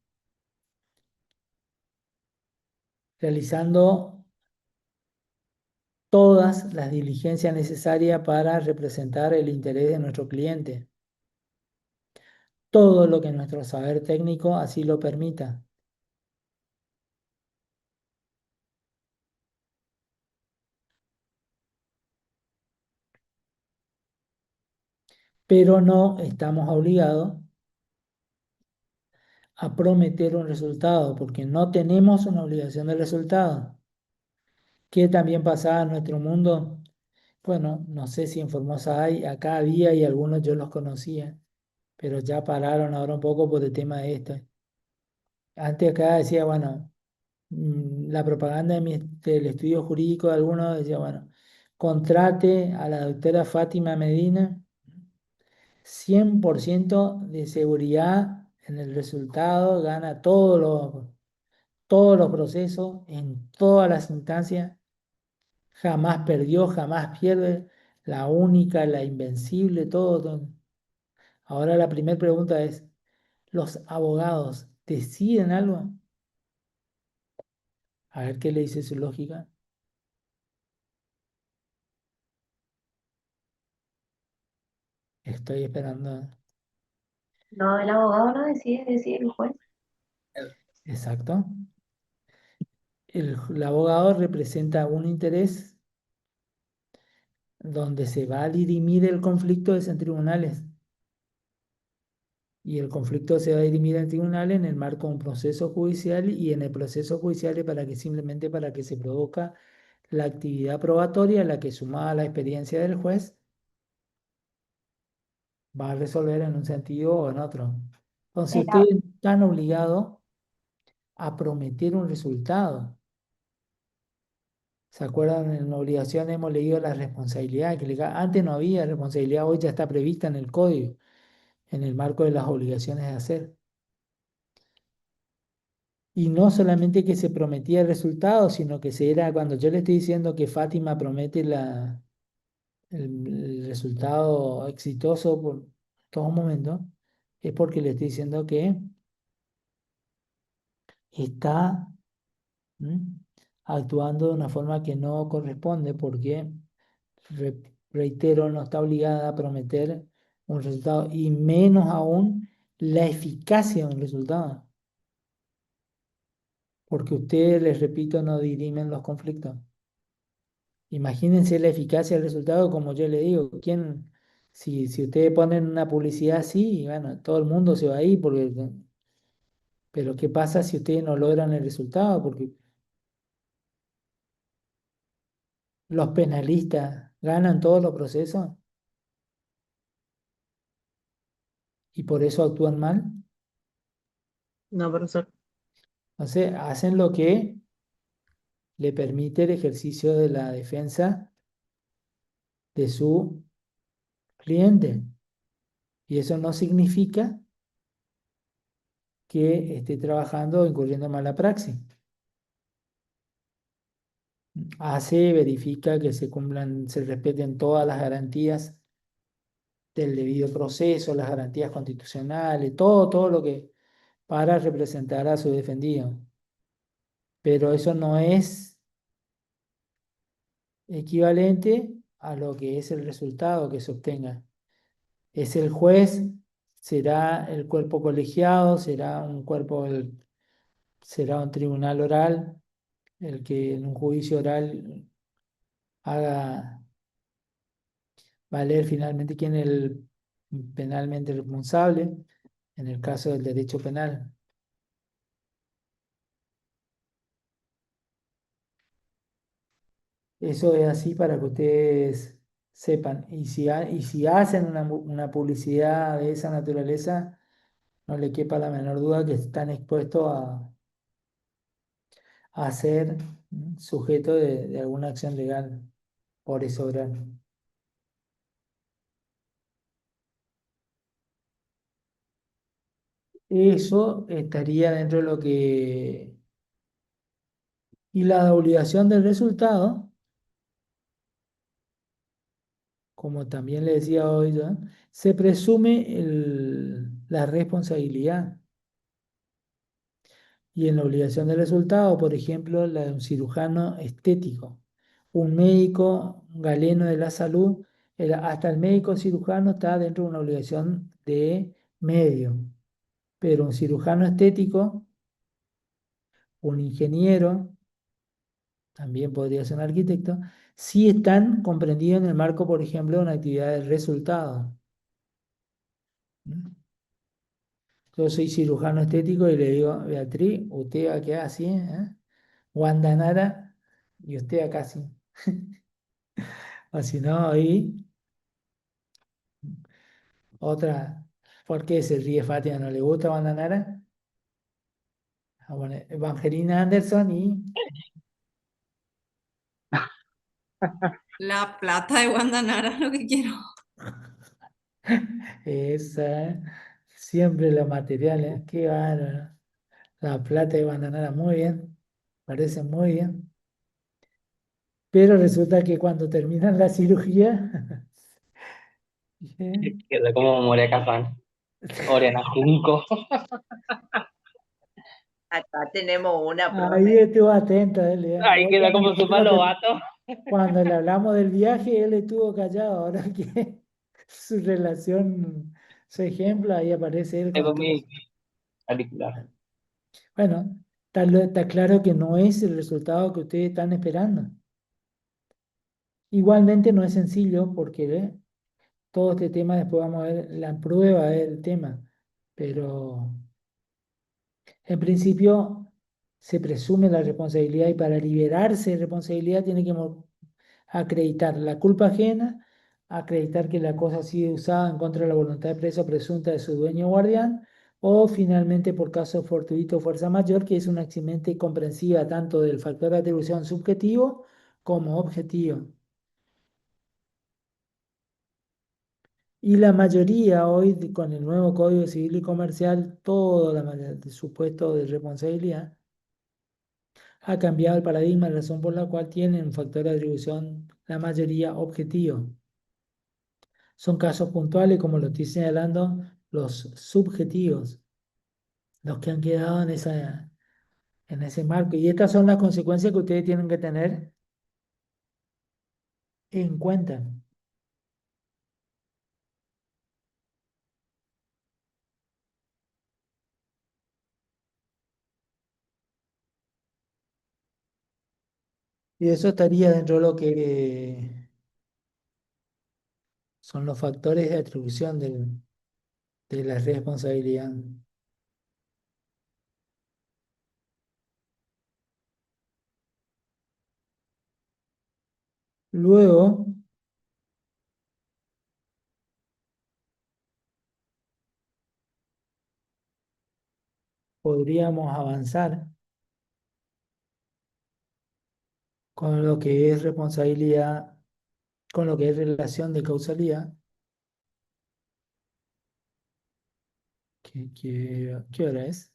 realizando todas las diligencias necesarias para representar el interés de nuestro cliente. todo lo que nuestro saber técnico así lo permita. Pero no estamos obligados a prometer un resultado, porque no tenemos una obligación de resultado. ¿Qué también pasaba en nuestro mundo? Bueno, no sé si en Formosa hay, acá había y algunos yo los conocía, pero ya pararon ahora un poco por el tema de esto. Antes acá decía, bueno, la propaganda del estudio jurídico de algunos decía, bueno, contrate a la doctora Fátima Medina, 100% de seguridad en el resultado, gana todos los procesos, en todas las instancias, jamás perdió, jamás pierde, la única, la invencible, todo. Ahora la primera pregunta es, ¿los abogados deciden algo? A ver qué le dice su lógica. Estoy esperando. No, el abogado no decide, decide el juez. Exacto. El abogado representa un interés donde se va a dirimir el conflicto es en tribunales. Y el conflicto se va a dirimir en tribunales en el marco de un proceso judicial y en el proceso judicial es para que simplemente para que se produzca la actividad probatoria, la que sumada a la experiencia del juez va a resolver en un sentido o en otro. Entonces El, a- ustedes están obligados a prometer un resultado. ¿Se acuerdan? En la obligación hemos leído la responsabilidad, antes no había responsabilidad, hoy ya está prevista en el código, en el marco de las obligaciones de hacer. Y no solamente que se prometía el resultado, sino que se era, cuando yo le estoy diciendo que Fátima promete el resultado exitoso por todo momento, es porque le estoy diciendo que está actuando de una forma que no corresponde, porque, reitero, no está obligada a prometer un resultado, y menos aún la eficacia de un resultado, porque ustedes, les repito, no dirimen los conflictos. Imagínense la eficacia del resultado, como yo le digo, si ustedes ponen una publicidad así, bueno, todo el mundo se va ahí, pero ¿qué pasa si ustedes no logran el resultado? Porque los penalistas ganan todos los procesos y por eso actúan mal. No, profesor. Entonces, hacen lo que le permite el ejercicio de la defensa de su cliente. Y eso no significa que esté trabajando o incurriendo en mala praxis. Hace, verifica que se cumplan, se respeten todas las garantías del debido proceso, las garantías constitucionales, todo lo que para representar a su defendido. Pero eso no es equivalente a lo que es el resultado que se obtenga. Es el juez, será el cuerpo colegiado, será un tribunal oral, el que en un juicio oral haga valer finalmente quién es el penalmente responsable en el caso del derecho penal. Eso es así para que ustedes sepan. Y si hacen una publicidad de esa naturaleza, no le quepa la menor duda que están expuestos a ser sujeto de alguna acción legal por eso oral. Eso estaría dentro de lo que... Y la obligación del resultado, como también le decía hoy, ¿no? Se presume la responsabilidad. Y en la obligación de resultado, por ejemplo, la de un cirujano estético, un médico galeno de la salud, hasta el médico cirujano está dentro de una obligación de medio. Pero un cirujano estético, un ingeniero, también podría ser un arquitecto, sí están comprendidos en el marco, por ejemplo, de una actividad de resultado. ¿Mm? Yo soy cirujano estético y le digo, Beatriz, usted va a quedar así, ¿eh? Wanda Nara, y usted acá así. O si no, ahí otra. ¿Por qué se ríe Fátima? ¿No le gusta Wanda Nara? Ah, bueno, Evangelina Anderson y La plata de Guandanara es lo que quiero. esa, siempre los materiales, qué bárbaro. La plata de Wanda Nara, muy bien, parece muy bien. Pero resulta que cuando terminan la cirugía, Queda como Moria Kazan, Oriana Junco. Acá tenemos una, ahí profe. estuvo atenta él. Ahí Hoy queda cuando como Zumba nosotros Lobato. cuando le hablamos del viaje, él estuvo callado. Ahora que su relación, su ejemplo, ahí aparece él con Tengo todo. mi auricular. Bueno, está claro que no es el resultado que ustedes están esperando. Igualmente no es sencillo porque todo este tema, después vamos a ver la prueba del tema, pero en principio se presume la responsabilidad y para liberarse de responsabilidad tiene que acreditar la culpa ajena, acreditar que la cosa ha sido usada en contra de la voluntad expresa presunta de su dueño o guardián, o finalmente por caso fortuito o fuerza mayor, que es una eximente comprensiva tanto del factor de atribución subjetivo como objetivo. Y la mayoría hoy, con el nuevo Código Civil y Comercial, todo el supuesto de responsabilidad, ha cambiado el paradigma, la razón por la cual tienen un factor de atribución la mayoría objetivo. Son casos puntuales, como lo estoy señalando, los subjetivos, los que han quedado en ese marco. Y estas son las consecuencias que ustedes tienen que tener en cuenta. Y eso estaría dentro de lo que son los factores de atribución de la responsabilidad. Luego, podríamos avanzar con lo que es responsabilidad, con lo que es relación de causalidad. ¿Qué hora es?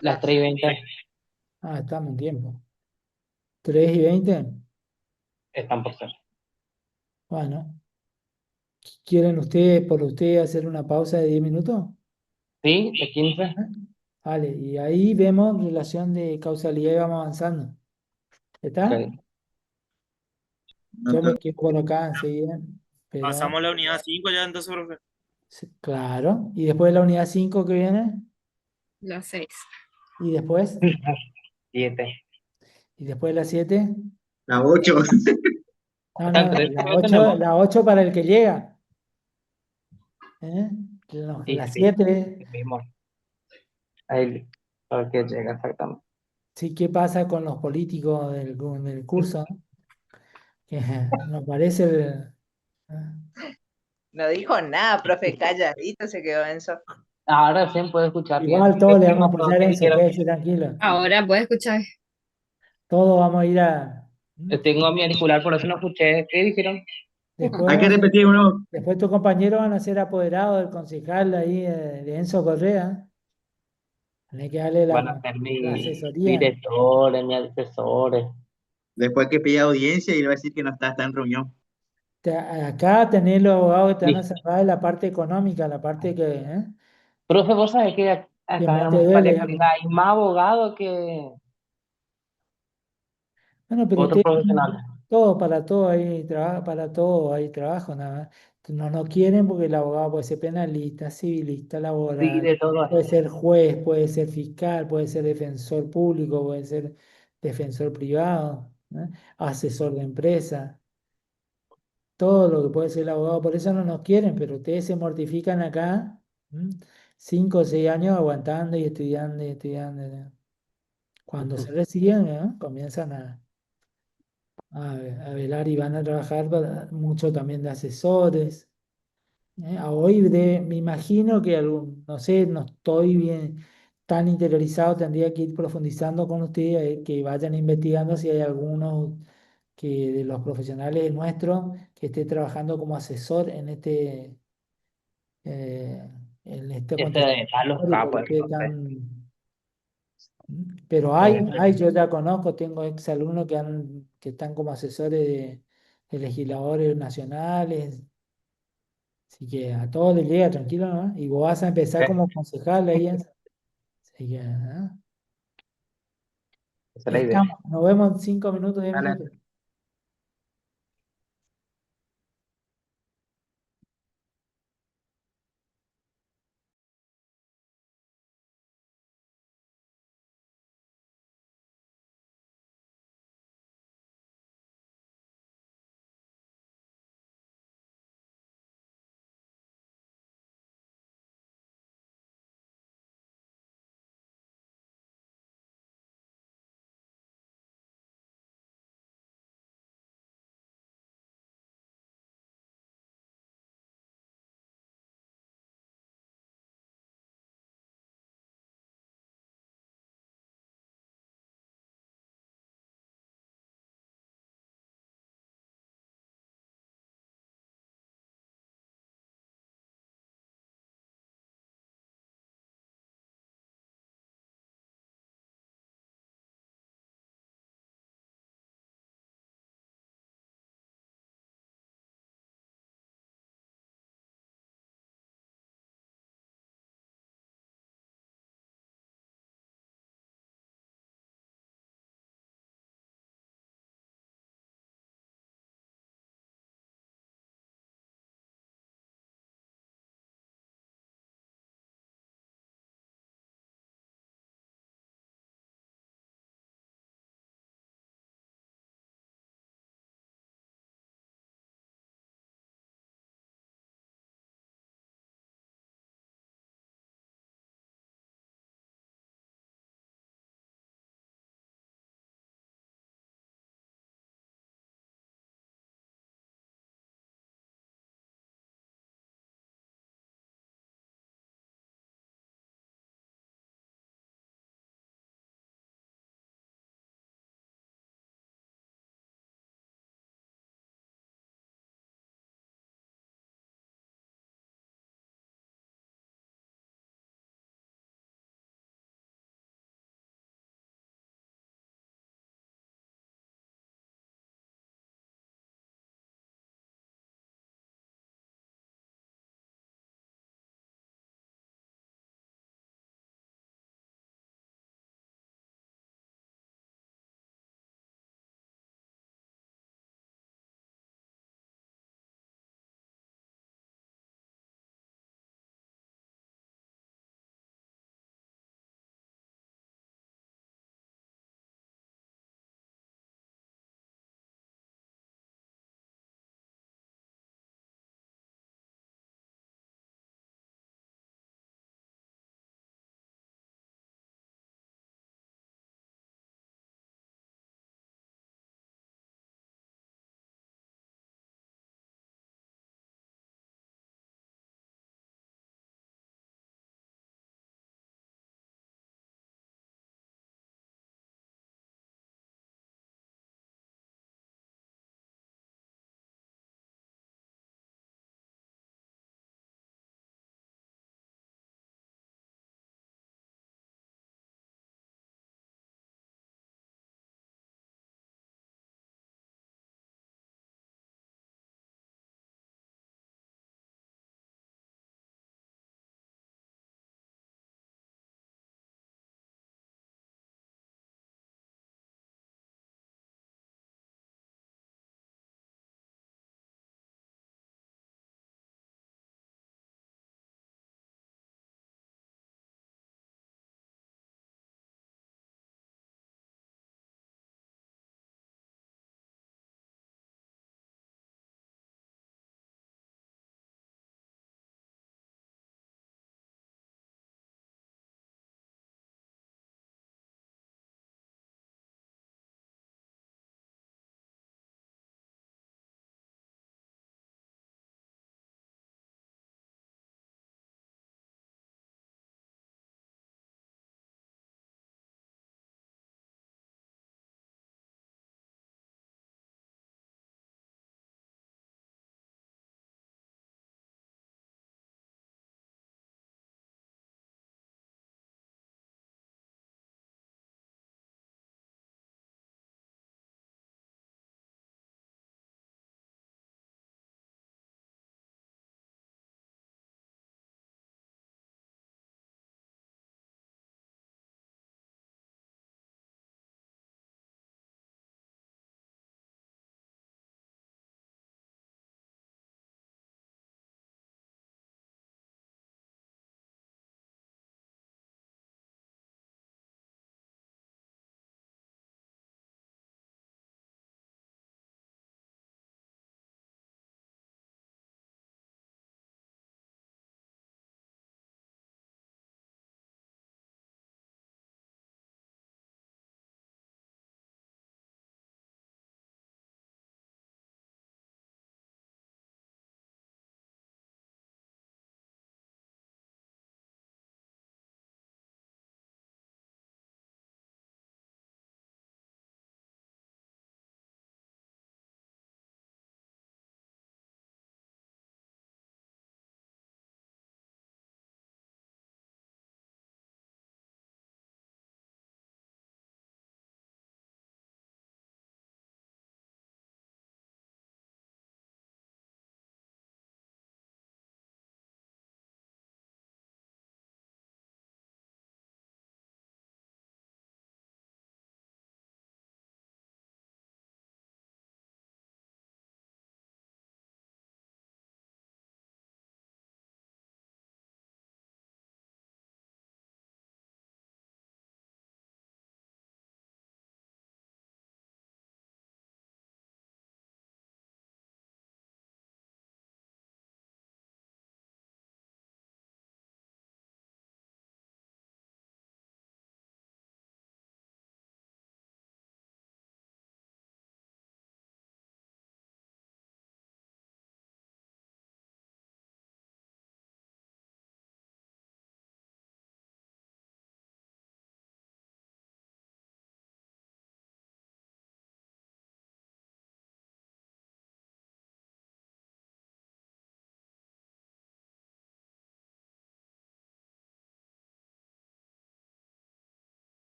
Las 3:20 Ah, estamos en tiempo. 3:20. están por ser. Bueno, ¿quieren ustedes, por ustedes, hacer una pausa de 10 minutos? ¿Sí? ¿De 15? ¿Eh? Vale, y ahí vemos relación de causalidad y vamos avanzando. ¿Está? Ok. Yo me quedo por acá enseguida, pero Pasamos a la unidad 5 ya entonces, profe. claro. Y después la unidad 5 que viene, Las 6. y después, 7. y después la 7. La 8. No, Hasta el no, 3 la todavía 8, tenemos. la 8 para el que llega. ¿Eh? Y La sí, 7. el mismo. Ahí, para que llegue exactamente. Sí, ¿qué pasa con los políticos del curso? Que nos parece No dijo nada, profe, calladito se quedó Enzo. Ahora sí puedo escuchar bien. igual todos ¿Qué le vamos a pasó? apoyar a ¿Qué Enzo, dijeron? quédese tranquilo. Ahora puedes escuchar. Todos vamos a ir a. Tengo mi auricular, por eso no escuché. ¿Qué dijeron? Después Hay que vamos a ser, repetir uno. después tus compañeros van a ser apoderados del concejal ahí de Enzo Correa. Tenés que darle Van a la, ser la mis asesoría. directores, mis asesores. Después que pida audiencia y le va a decir que no está en reunión. Acá tenés los abogados que te van a Listo. salvar de la parte económica, la parte Profe, vos sabés que que acá en la más te duele, Municipalidad de digamos. Calidad hay más abogados que Bueno, pero otros ustedes profesionales. Todo, para todo hay trabajo, nada más. No nos quieren porque el abogado puede ser penalista, civilista, Sí, laboral, de todo puede hay. ser juez, puede ser fiscal, puede ser defensor público, puede ser defensor privado, ¿no? Asesor de empresa, todo lo que puede ser el abogado. Por eso no nos quieren, pero ustedes se mortifican acá, ¿m? 5 o 6 años aguantando y estudiando y estudiando, ¿no? Cuando se reciben, ¿no? Comienzan a velar y van a trabajar mucho también de asesores. Me imagino que algún, no sé, no estoy bien tan interiorizado, tendría que ir profundizando con ustedes, que vayan investigando si hay alguno que de los profesionales nuestros que esté trabajando como asesor eh, en este Este de Lalo, contexto, acá, por pues, qué no sé. tan... Pero Puede ser. yo ya conozco, tengo exalumnos que están como asesores de legisladores nacionales. Así que a todos les llega tranquilo, ¿no? Y vos vas a empezar como concejal ahí. Así que, ¿no? Esa es la idea. Estamos, nos vemos en 5 minutos, 10 minutos. Dale.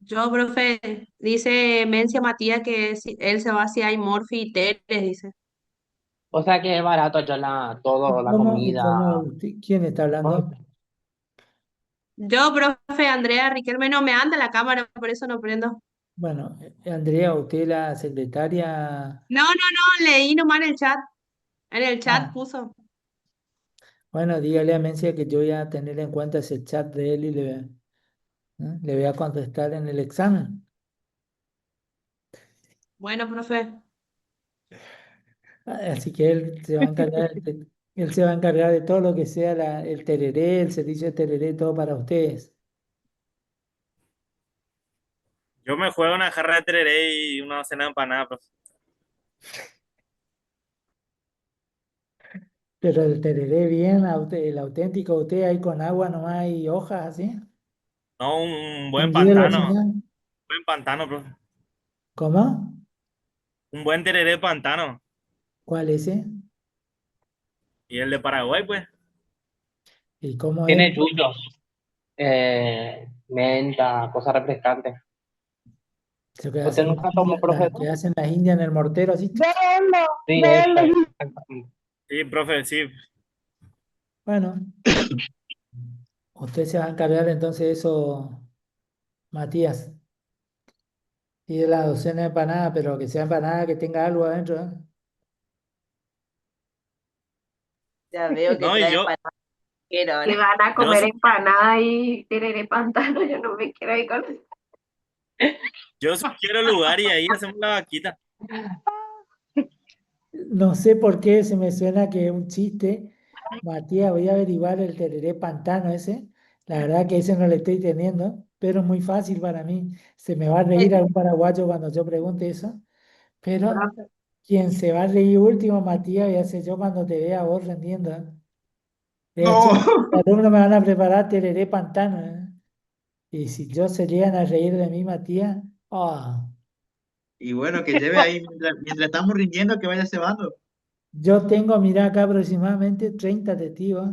Yo, profe, dice Mencia Matías que él se va si hay Morphy y Teles, dice. O sea que es barato ya todo, la Y comida. cómo, quién está hablando? Yo, profe, Andrea Riquelme, no me anda la cámara, por eso no prendo. Bueno, Andrea, usted la secretaria. No, no, no, leí nomás en el chat. En el chat Ah, puso. bueno, dígale a Mencia que yo voy a tener en cuenta ese chat de él y le voy a contestar en el examen. Bueno, profe. Así que él se va a encargar, él se va a encargar de todo lo que sea el tereré, el servicio de tereré, todo para ustedes. Yo me juego una jarra de tereré y una docena de empanadas, profe. Pero el tereré bien, el auténtico, usted ahí con agua nomás y hojas así, No, un buen sin hielo, sin pantano. nada. Buen pantano, profe. ¿Cómo? Un buen tereré pantano. ¿Cuál es ese? Y el de Paraguay, pues. ¿Y cómo es? Tiene yuyos, menta, cosas refrescantes. Lo que ¿Usted hacen nunca tomó, profe? que hacen las indias en el mortero, así. Vendo, Sí, vendo. exactamente. Sí, profe, sí. Bueno, usted se va a encargar entonces de eso, Matías. Y de la docena de empanadas, pero que sea empanada que tenga algo adentro, ¿eh? Ya veo que No, y trae yo, panadero Que ahora. van a yo, comer empanada y tereré pantano, yo no me quiero ir con eso. yo sugiero lugar y ahí hacemos la vaquita. No sé por qué se me suena que es un chiste. Matías, voy a averiguar el tereré pantano ese. La verdad que ese no le estoy teniendo, pero es muy fácil para mí. Se me va a reír algún paraguayo cuando yo pregunte eso. Pero Profe, quien se va a reír último, Matías, voy a ser yo cuando te vea vos rendiendo, ¿eh? No. Che, los alumnos me van a preparar tereré pantano, ¿eh? Y si yo se llegan a reír de mí, Matías, Y bueno, que lleve ahí mientras estamos rindiendo, que vaya cebando. yo tengo, mira acá aproximadamente 30 testigos,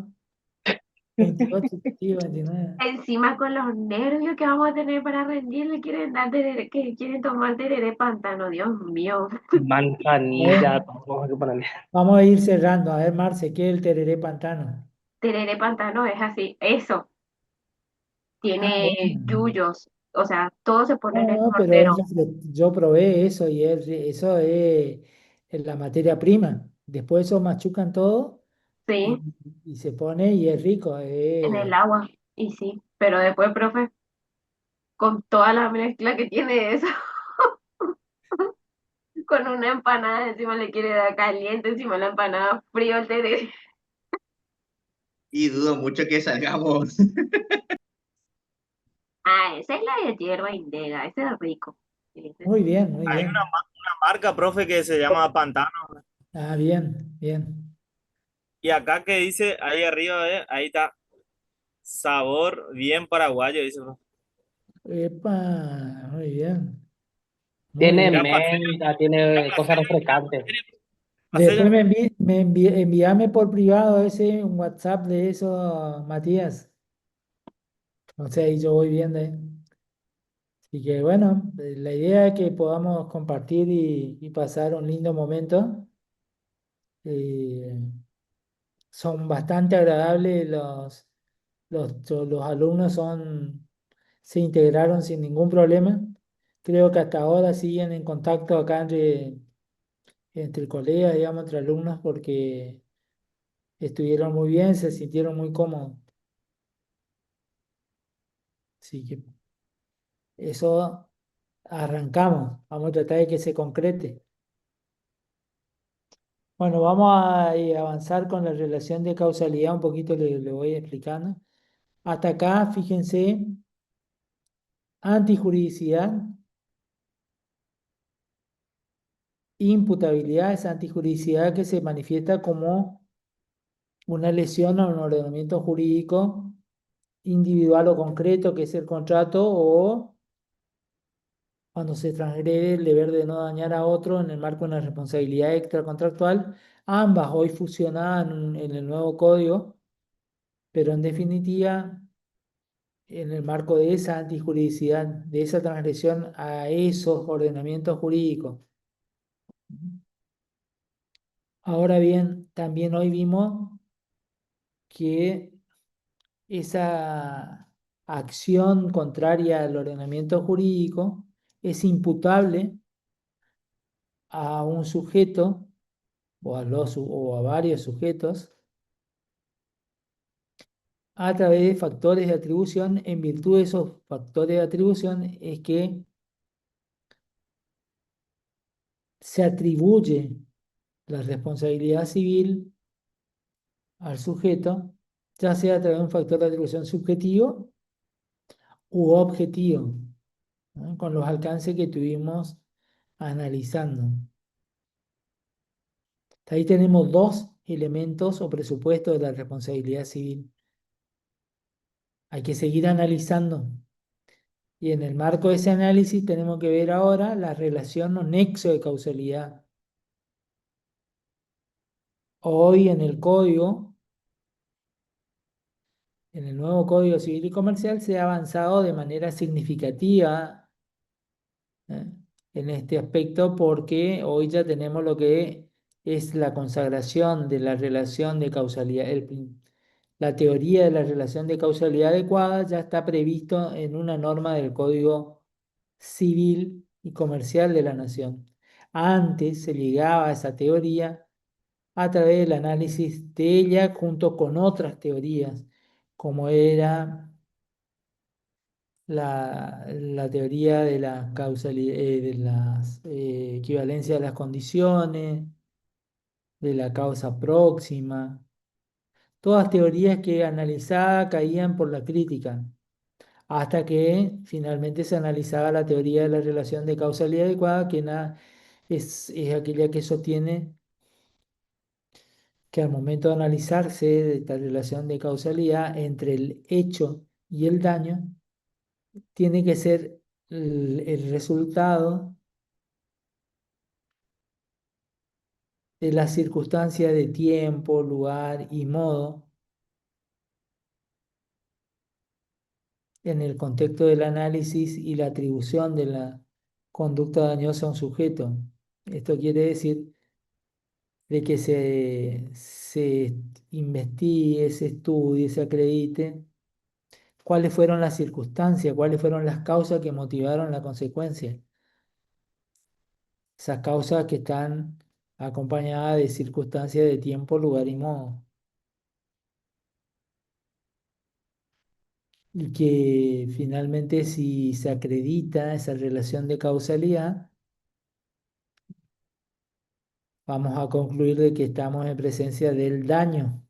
28 testigos, 29. encima con los nervios que vamos a tener para rendir, le quieren dar tereré, que quieren tomar tereré pantano, Dios mío. A ver, Manzanilla, todo hay que ponerle. vamos a ir cerrando. A ver, Marce, ¿qué es el tereré pantano? Tereré pantano es así, eso, Ah, tiene bueno. yuyos, o sea, todo se pone en el No, pero mortero, yo probé eso y eso es la materia prima. Después eso machucan todo y, sí, y se pone y es rico. en el agua, y sí, pero después, profe, con toda la mezcla que tiene eso, con una empanada, encima le quiere dar caliente, encima la empanada frío el tereré. Y dudo mucho que salgamos. Ah, esa es la de hierba indega, ese es rico. Ese Muy sí. bien, muy Hay bien. una marca, profe, que se llama Pantano. Ah, bien, bien. Y acá que dice, ahí arriba, ahí está, sabor bien paraguayo, dice, profe. Epa, muy bien. Muy Tiene bien. Ya pasé, menta, ya tiene pasé, cosas refrescantes. pasé Después ya. envíame por privado ese un WhatsApp de eso, Matías. O sea, ahí yo voy viendo, ¿eh? Así que bueno, la idea es que podamos compartir y pasar un lindo momento. Eh, Son bastante agradables los alumnos se integraron sin ningún problema. Creo que hasta ahora siguen en contacto acá entre colegas, digamos, entre alumnos, porque estuvieron muy bien, se sintieron muy cómodos. Así que eso arrancamos. Vamos a tratar de que se concrete. Bueno, vamos a avanzar con la relación de causalidad, un poquito le voy explicando. Hasta acá, fíjense, antijuridicidad, imputabilidad, esa antijuridicidad que se manifiesta como una lesión a un ordenamiento jurídico individual o concreto, que es el contrato, o cuando se transgrede el deber de no dañar a otro en el marco de una responsabilidad extracontractual, ambas hoy fusionadas en el nuevo código, pero en definitiva en el marco de esa antijuridicidad, de esa transgresión a esos ordenamientos jurídicos. Ahora bien, también hoy vimos que esa acción contraria al ordenamiento jurídico es imputable a un sujeto o a varios sujetos a través de factores de atribución. En virtud de esos factores de atribución es que se atribuye la responsabilidad civil al sujeto, ya sea a través de un factor de atribución subjetivo u objetivo, ¿no? Con los alcances que tuvimos analizando. Ahí tenemos dos elementos o presupuestos de la responsabilidad civil. Hay que seguir analizando. Y en el marco de ese análisis tenemos que ver ahora la relación o nexo de causalidad. Hoy en el código, en el nuevo Código Civil y Comercial, se ha avanzado de manera significativa, ¿eh?, en este aspecto, porque hoy ya tenemos lo que es la consagración de la relación de causalidad. La teoría de la relación de causalidad adecuada ya está previsto en una norma del Código Civil y Comercial de la Nación. Antes se llegaba a esa teoría a través del análisis de ella junto con otras teorías, como era la teoría de la causalidad, de las equivalencias de las condiciones, de la causa próxima, todas teorías que analizadas caían por la crítica, hasta que finalmente se analizaba la teoría de la relación de causalidad adecuada, que es aquella que sostiene que al momento de analizarse esta relación de causalidad entre el hecho y el daño, tiene que ser el resultado de las circunstancias de tiempo, lugar y modo en el contexto del análisis y la atribución de la conducta dañosa a un sujeto. Esto quiere decir de que se investigue, se estudie, se acredite cuáles fueron las circunstancias, cuáles fueron las causas que motivaron la consecuencia. Esas causas que están acompañadas de circunstancias de tiempo, lugar y modo. Y que finalmente, si se acredita esa relación de causalidad, vamos a concluir de que estamos en presencia del daño.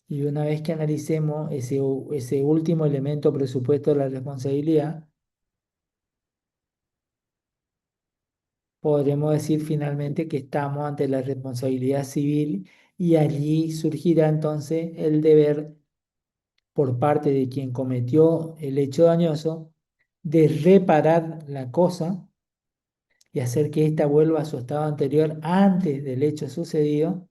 Y una vez que analicemos ese último elemento presupuesto de la responsabilidad, podremos decir finalmente que estamos ante la responsabilidad civil, y allí surgirá entonces el deber por parte de quien cometió el hecho dañoso de reparar la cosa y hacer que ésta vuelva a su estado anterior antes del hecho sucedido.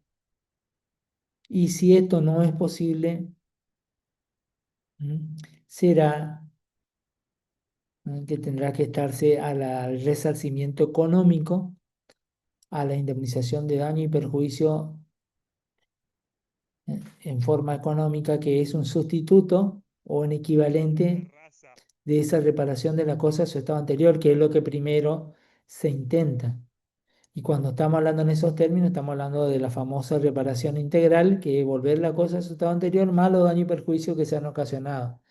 Y si esto no es posible, será que tendrá que estarse al resarcimiento económico, a la indemnización de daño y perjuicio en forma económica, que es un sustituto o un equivalente de esa reparación de la cosa a su estado anterior, que es lo que primero se intenta. Y cuando estamos hablando en esos términos, estamos hablando de la famosa reparación integral, que es volver la cosa a su estado anterior más los daños y perjuicios que se han ocasionado.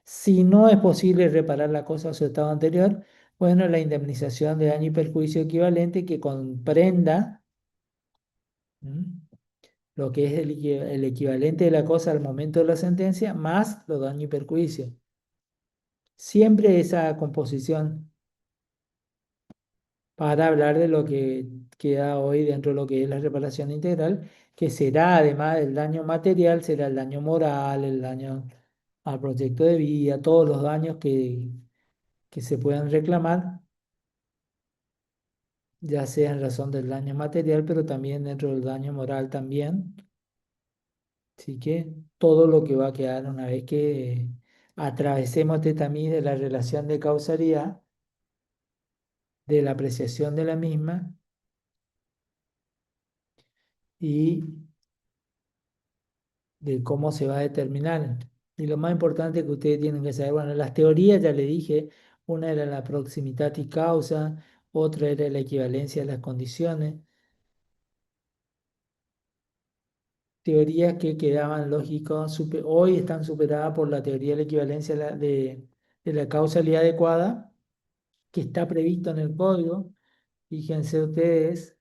Si no es posible reparar la cosa a su estado anterior, bueno, la indemnización de daño y perjuicio equivalente que comprenda lo que es el equivalente de la cosa al momento de la sentencia, más los daños y perjuicios. Siempre esa composición para hablar de lo que queda hoy dentro de lo que es la reparación integral, que será, además del daño material, será el daño moral, el daño al proyecto de vida, todos los daños que se puedan reclamar, ya sea en razón del daño material, pero también dentro del daño moral también. Así que todo lo que va a quedar una vez que atravesemos este tamiz de la relación de causalidad, de la apreciación de la misma y de cómo se va a determinar. Y lo más importante que ustedes tienen que saber, bueno, las teorías ya le dije, una era la proximitatis causa, otra era la equivalencia de las condiciones, teorías que quedaban lógicos, hoy están superadas por la teoría de la equivalencia de la causalidad adecuada, que está previsto en el código. Fíjense ustedes,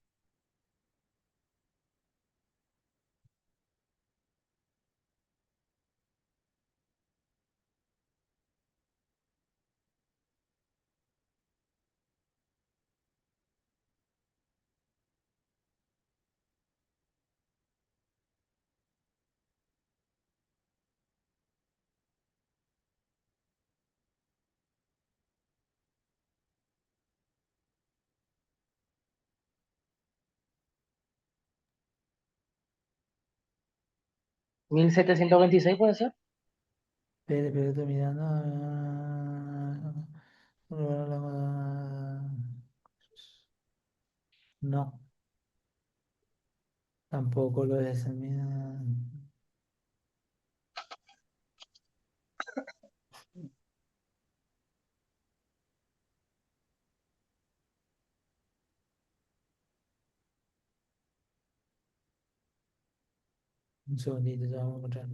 ¿1726 puede ser? espere, estoy mirando. No, tampoco lo es. Mira. Un segundito, ya vamos a encontrar.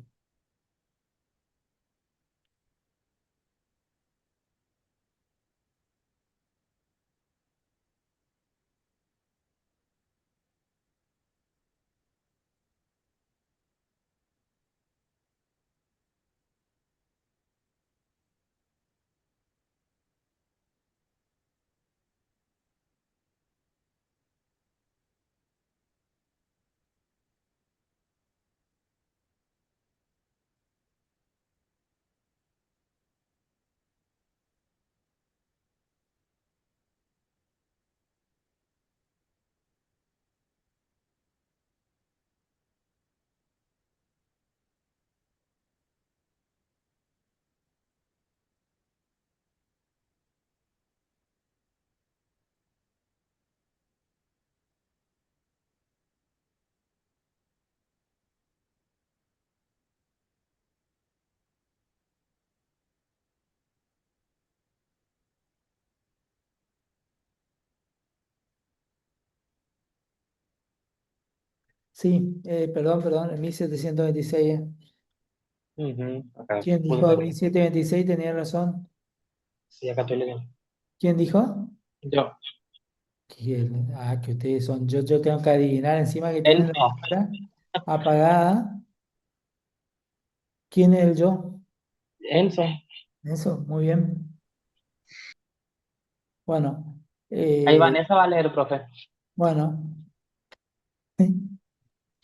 Sí, perdón, el 1726. Ujú, acá ¿Quién pude dijo ver. 1726? Tenía razón. Sí, acá estoy leyendo. ¿Quién dijo? Yo. Que ustedes son. Yo tengo que adivinar encima que tienen la Enzo. cámara apagada. ¿Quién es el yo? Enzo. Eso, muy bien. Bueno, Ahí eh, Vanessa va a leer, profe. bueno.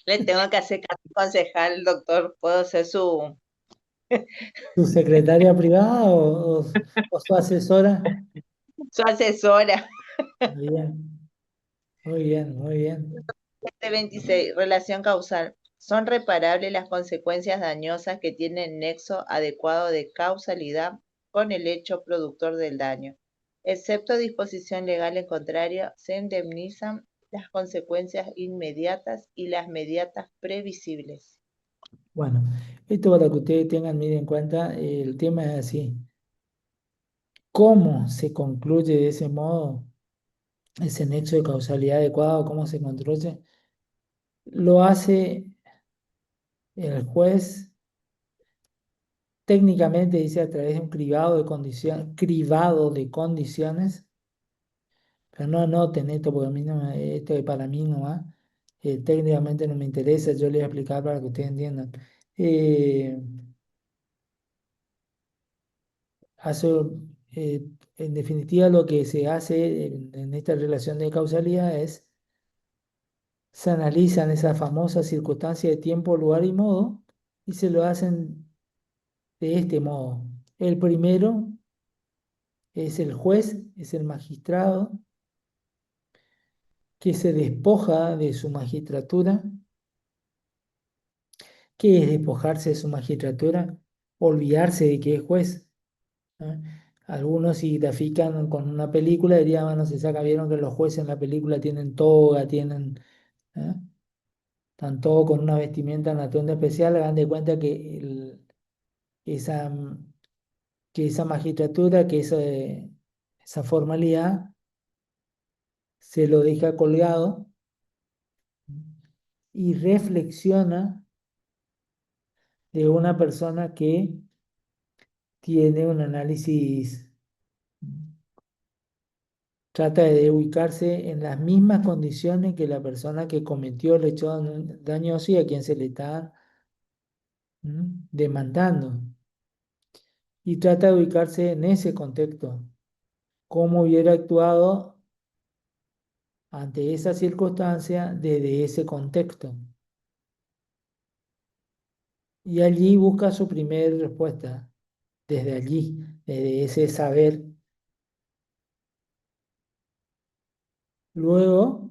Le tengo que hacer caso concejal, doctor. ¿Puedo ser ¿Tu secretaria privada o su asesora? su asesora? Muy bien, muy bien, muy bien. 26. Relación causal. Son reparables las consecuencias dañosas que tienen nexo adecuado de causalidad con el hecho productor del daño. Excepto disposición legal en contrario, se indemnizan las consecuencias inmediatas y las mediatas previsibles. Bueno, esto para que ustedes tengan muy en cuenta, el tema es así. ¿Cómo se concluye de ese modo ese nexo de causalidad adecuado? ¿Cómo se construye? Lo hace el juez técnicamente, dice, a través de un cribado de condiciones, pero no anoten esto porque a mí no esto es para mí nomás. Técnicamente no me interesa, yo les voy a explicar para que ustedes entiendan. Eh, hace, en definitiva, lo que se hace en esta relación de causalidad es, se analizan esas famosas circunstancias de tiempo, lugar y modo y se lo hacen de este modo. El primero es el juez, es el magistrado, que se despoja de su magistratura ¿Qué es despojarse de su magistratura? Olvidarse de que es juez. ¿Eh? Algunos si grafican con una película dirían, bueno, se saca, vieron que los jueces en la película tienen toga, tienen, ¿eh? Están todos con una vestimenta, un atuendo especial, hagan de cuenta que, esa, que esa magistratura, que esa formalidad se lo deja colgado y reflexiona de una persona que tiene un análisis, trata de ubicarse en las mismas condiciones que la persona que cometió el hecho dañoso y a quien se le está demandando. Y trata de ubicarse en ese contexto, cómo hubiera actuado ante esa circunstancia desde ese contexto. Y allí busca su primera respuesta, desde allí, desde ese saber. Luego,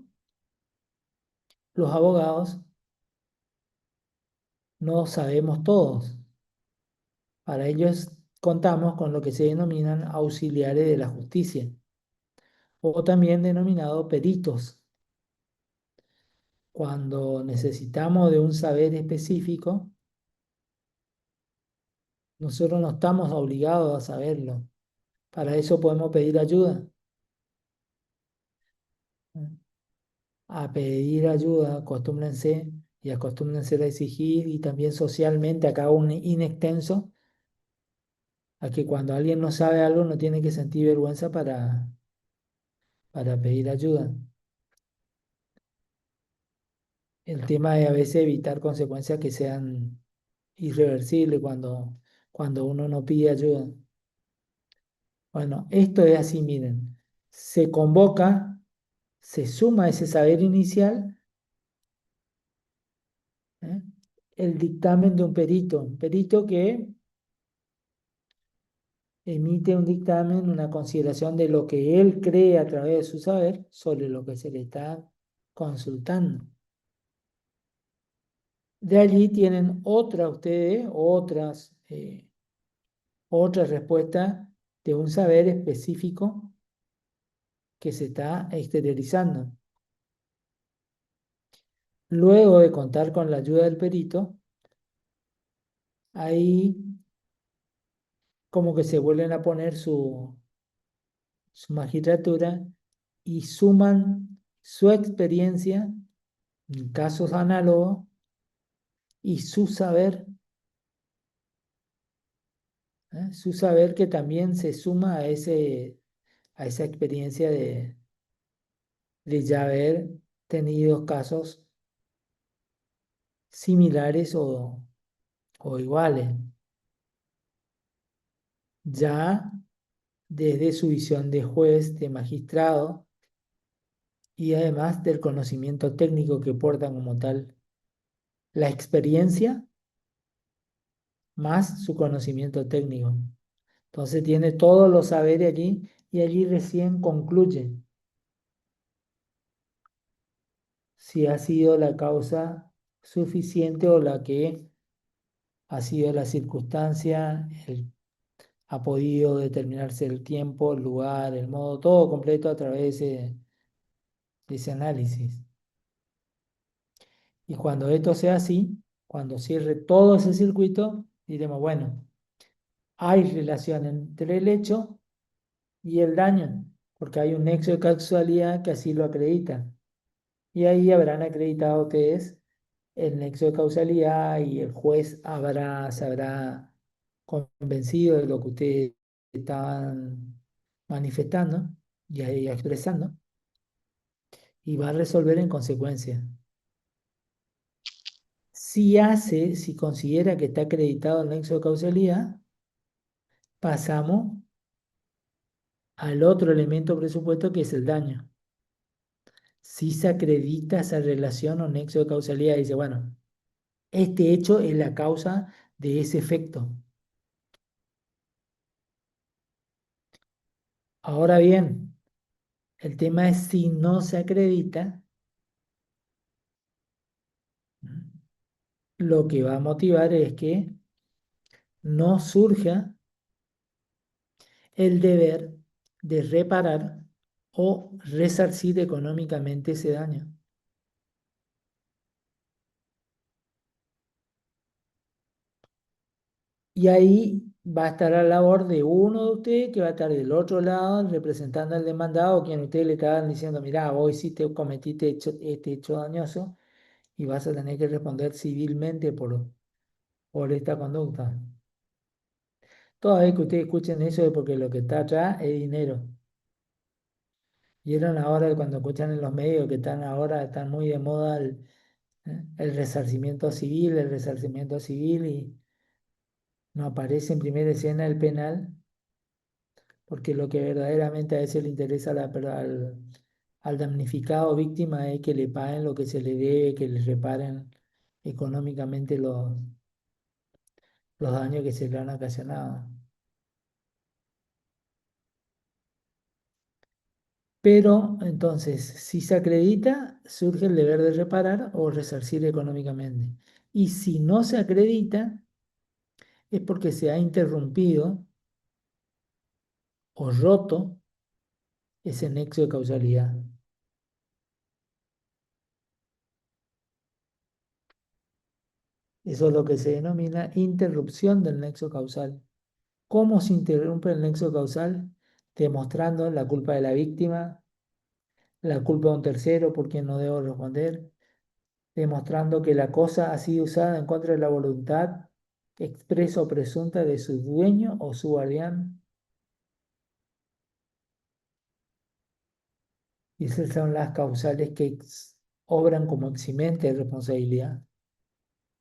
los abogados no sabemos todos. Para ellos contamos con lo que se denominan auxiliares de la justicia, o también denominados peritos. Cuando necesitamos de un saber específico, nosotros no estamos obligados a saberlo. Para eso podemos pedir ayuda. A pedir ayuda, acostúmbrense y acostúmbrense a exigir y también socialmente acá un inextenso a que cuando alguien no sabe algo no tiene que sentir vergüenza para pedir ayuda. El tema es a veces evitar consecuencias que sean irreversibles cuando uno no pide ayuda. Bueno, esto es así, miren. Se convoca, se suma ese saber inicial, ¿eh? El dictamen de un perito que emite un dictamen, una consideración de lo que él cree a través de su saber sobre lo que se le está consultando. De allí tienen ustedes, otras respuestas de un saber específico que se está exteriorizando. Luego de contar con la ayuda del perito, ahí como que se vuelven a poner su magistratura y suman su experiencia en casos análogos y su saber que también se suma a esa experiencia de ya haber tenido casos similares o iguales, ya desde su visión de juez, de magistrado y además del conocimiento técnico que portan como tal, la experiencia más su conocimiento técnico. Entonces tiene todos los saberes allí y allí recién concluye si ha sido la causa suficiente o la que ha sido la circunstancia, ha podido determinarse el tiempo, el lugar, el modo, todo completo a través de ese análisis. Y cuando esto sea así, cuando cierre todo ese circuito, diremos, bueno, hay relación entre el hecho y el daño, porque hay un nexo de causalidad que así lo acredita. Y ahí habrán acreditado ustedes el nexo de causalidad y el juez se habrá convencido de lo que ustedes estaban manifestando y ahí expresando y va a resolver en consecuencia. Si considera que está acreditado el nexo de causalidad, pasamos al otro elemento presupuesto que es el daño. Si se acredita esa relación o nexo de causalidad, dice, bueno, este hecho es la causa de ese efecto. Ahora bien, el tema es si no se acredita, lo que va a motivar es que no surja el deber de reparar o resarcir económicamente ese daño. Y ahí va a estar la labor de uno de ustedes que va a estar del otro lado representando al demandado, quien ustedes le estaban diciendo, mirá, vos hiciste, cometiste este hecho dañoso y vas a tener que responder civilmente por esta conducta. Toda vez que ustedes escuchen eso es porque lo que está atrás es dinero. Vieron ahora cuando escuchan en los medios que están ahora, están muy de moda el resarcimiento civil y no aparece en primera escena el penal, porque lo que verdaderamente a veces le interesa al damnificado víctima es que le paguen lo que se le debe, que le reparen económicamente los daños que se le han ocasionado. Pero entonces, si se acredita, surge el deber de reparar o resarcir económicamente. Y si no se acredita, es porque se ha interrumpido o roto ese nexo de causalidad. Eso es lo que se denomina interrupción del nexo causal. ¿Cómo se interrumpe el nexo causal? Demostrando la culpa de la víctima, la culpa de un tercero por quien no debo responder, demostrando que la cosa ha sido usada en contra de la voluntad expresa o presunta de su dueño o su guardián. Y esas son las causales que obran como eximente de responsabilidad.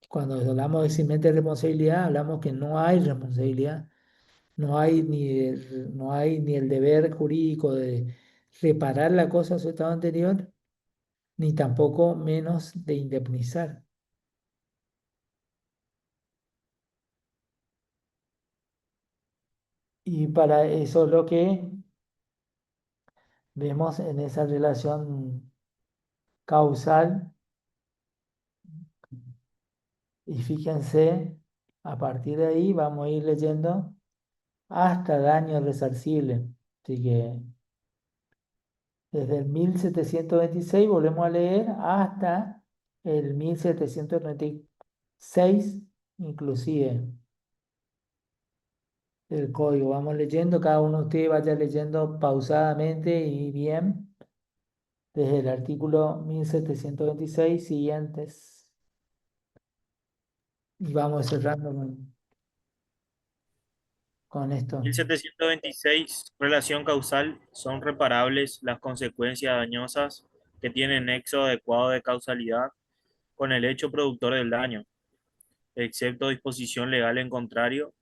Cuando hablamos de eximente de responsabilidad, hablamos que no hay responsabilidad, no hay ni el deber jurídico de reparar la cosa a su estado anterior, ni tampoco menos de indemnizar. Y para eso es lo que vemos en esa relación causal. Y fíjense, a partir de ahí vamos a ir leyendo hasta daño resarcible. Así que desde el 1726 volvemos a leer hasta el 1796 inclusive el código. Vamos leyendo, cada uno de ustedes vaya leyendo pausadamente y bien desde el artículo 1726 siguientes. Y vamos cerrando con esto. 1726, relación causal, son reparables las consecuencias dañosas que tienen nexo adecuado de causalidad con el hecho productor del daño, excepto disposición legal en contrario,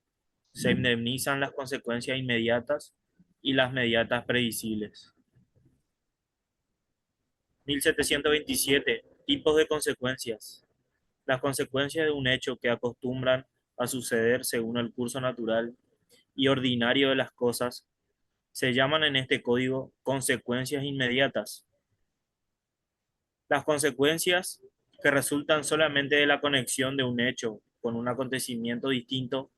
se indemnizan las consecuencias inmediatas y las mediatas previsibles. 1727, tipos de consecuencias. Las consecuencias de un hecho que acostumbran a suceder según el curso natural y ordinario de las cosas se llaman en este código consecuencias inmediatas. Las consecuencias que resultan solamente de la conexión de un hecho con un acontecimiento distinto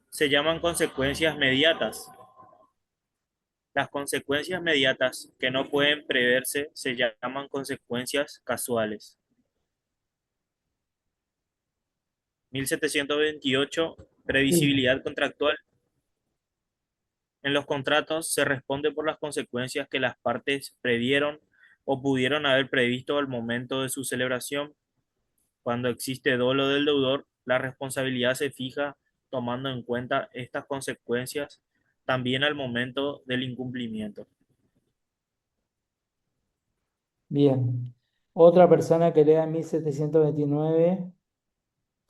se llaman consecuencias mediatas. Las consecuencias mediatas que no pueden preverse se llaman consecuencias casuales. 1728. Sí. Previsibilidad contractual. En los contratos se responde por las consecuencias que las partes previeron o pudieron haber previsto al momento de su celebración. Cuando existe dolo del deudor, la responsabilidad se fija tomando en cuenta estas consecuencias también al momento del incumplimiento. Bien. Otra persona que lea 1729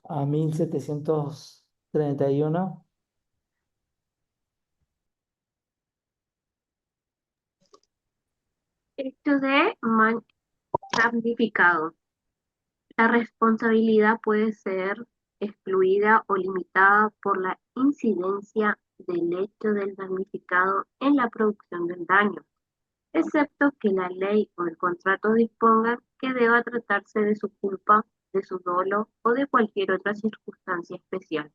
a 1731. Hecho de damnificado. La responsabilidad puede ser excluida o limitada por la incidencia del hecho del damnificado en la producción del daño, excepto que la ley o el contrato dispongan que deba tratarse de su culpa de su dolo o de cualquier otra circunstancia especial.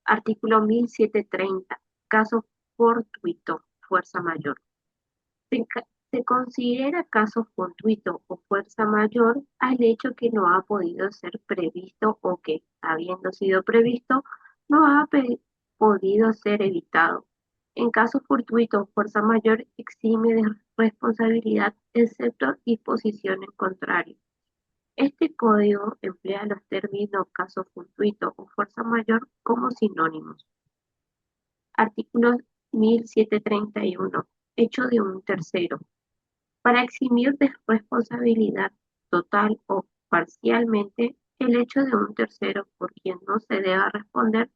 Artículo 1730. Caso fortuito, fuerza mayor. Se considera caso fortuito o fuerza mayor al hecho que no ha podido ser previsto o que, habiendo sido previsto, no ha podido ser evitado. En caso fortuito o fuerza mayor exime de responsabilidad excepto disposición en contrario. Este código emplea los términos caso fortuito o fuerza mayor como sinónimos. Artículo 1731. Hecho de un tercero. Para eximir de responsabilidad total o parcialmente el hecho de un tercero por quien no se deba responder,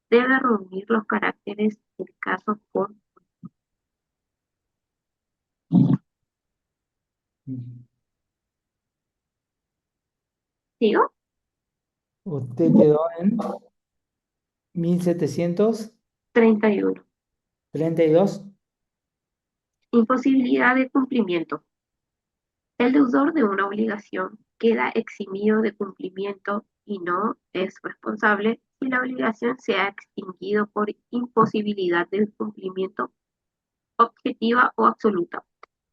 debe reunir los caracteres del caso por. ¿Sigo? Usted quedó en 1732. 31. Imposibilidad de cumplimiento. El deudor de una obligación queda eximido de cumplimiento y no es responsable si la obligación se ha extinguido por imposibilidad de cumplimiento objetiva o absoluta,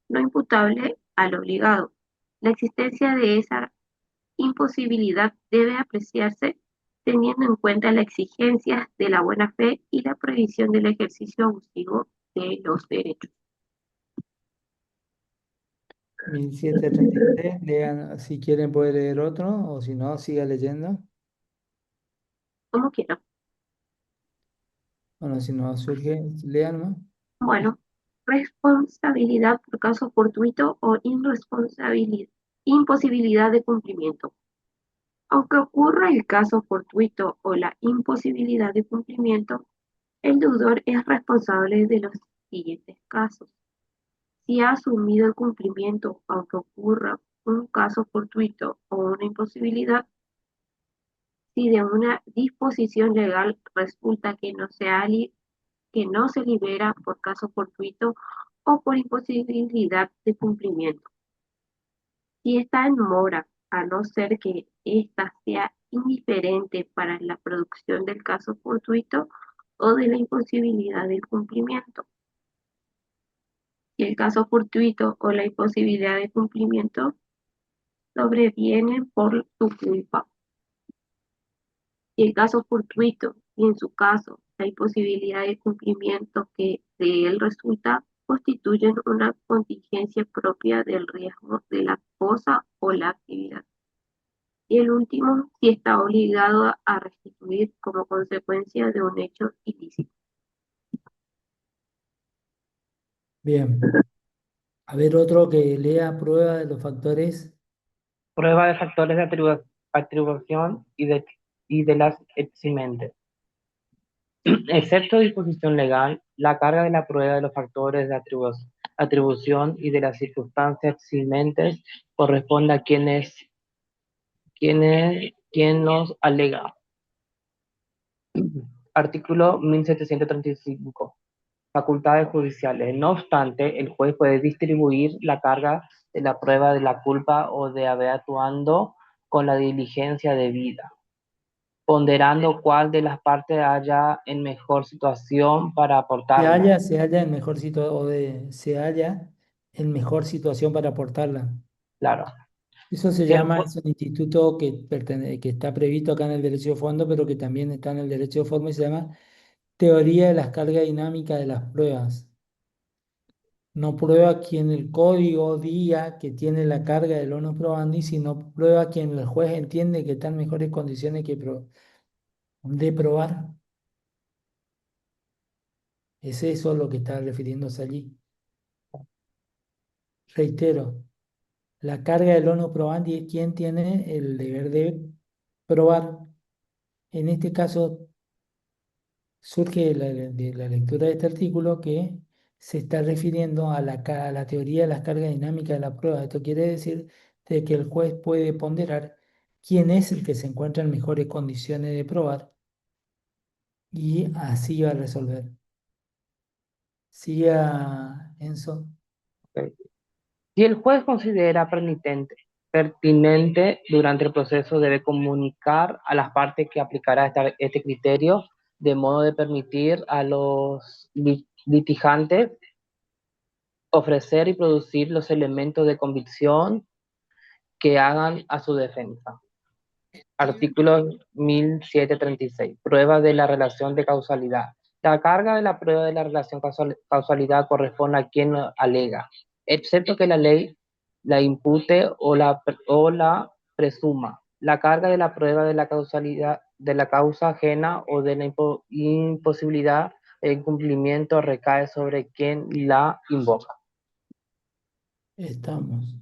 no imputable al obligado. La existencia de esa imposibilidad debe apreciarse teniendo en cuenta las exigencias de la buena fe y la prohibición del ejercicio abusivo de los derechos. 1733. Lean, si quieren puede leer otro, o si no, siga leyendo. Como quiero. Bueno, si no surge, lean más. Bueno, responsabilidad por caso fortuito o imposibilidad de cumplimiento. Aunque ocurra el caso fortuito o la imposibilidad de cumplimiento, el deudor es responsable de los siguientes casos. Si ha asumido el cumplimiento, aunque ocurra un caso fortuito o una imposibilidad, si de una disposición legal resulta que no se libera por caso fortuito o por imposibilidad de cumplimiento. Si está en mora, a no ser que ésta sea indiferente para la producción del caso fortuito o de la imposibilidad del cumplimiento. Si el caso fortuito o la imposibilidad de cumplimiento sobrevienen por su culpa. Si el caso fortuito y en su caso la imposibilidad de cumplimiento que de él resulta constituyen una contingencia propia del riesgo de la cosa o la actividad. Y el último, si está obligado a restituir como consecuencia de un hecho ilícito. Bien. A ver, otro que lea prueba de los factores. Prueba de factores de atribución y de las eximentes. Excepto disposición legal, la carga de la prueba de los factores de atribución y de las circunstancias eximentes corresponde a quien los alega. Artículo 1735. Facultades judiciales. No obstante, el juez puede distribuir la carga de la prueba de la culpa o de haber actuando con la diligencia debida, ponderando cuál de las partes haya en mejor situación para aportarla. Se halla en mejor se halla en mejor situación para aportarla. Claro. Eso se Si el llama, ju- es un instituto que está previsto acá en el derecho de fondo, pero que también está en el derecho de forma y se llama teoría de las cargas dinámicas de las pruebas. No prueba quien el código diga que tiene la carga del onus probandi, sino prueba quien el juez entiende que está en mejores condiciones de probar. Es eso lo que está refiriéndose allí. Reitero, la carga del onus probandi es quien tiene el deber de probar. En este caso, surge de la lectura de este artículo que se está refiriendo a la teoría de las cargas dinámicas de la prueba. Esto quiere decir de que el juez puede ponderar quién es el que se encuentra en mejores condiciones de probar y así va a resolver. Siga, Enzo. Ok. Si el juez considera penitente pertinente durante el proceso debe comunicar a las partes que aplicará este criterio de modo de permitir a los litigantes ofrecer y producir los elementos de convicción que hagan a su defensa. Artículo 1736. Prueba de la relación de causalidad. La carga de la prueba de la relación causalidad corresponde a quien alega, excepto que la ley la impute o la presuma. La carga de la prueba de la causalidad de la causa ajena o de la imposibilidad de incumplimiento recae sobre quien la invoca. Estamos.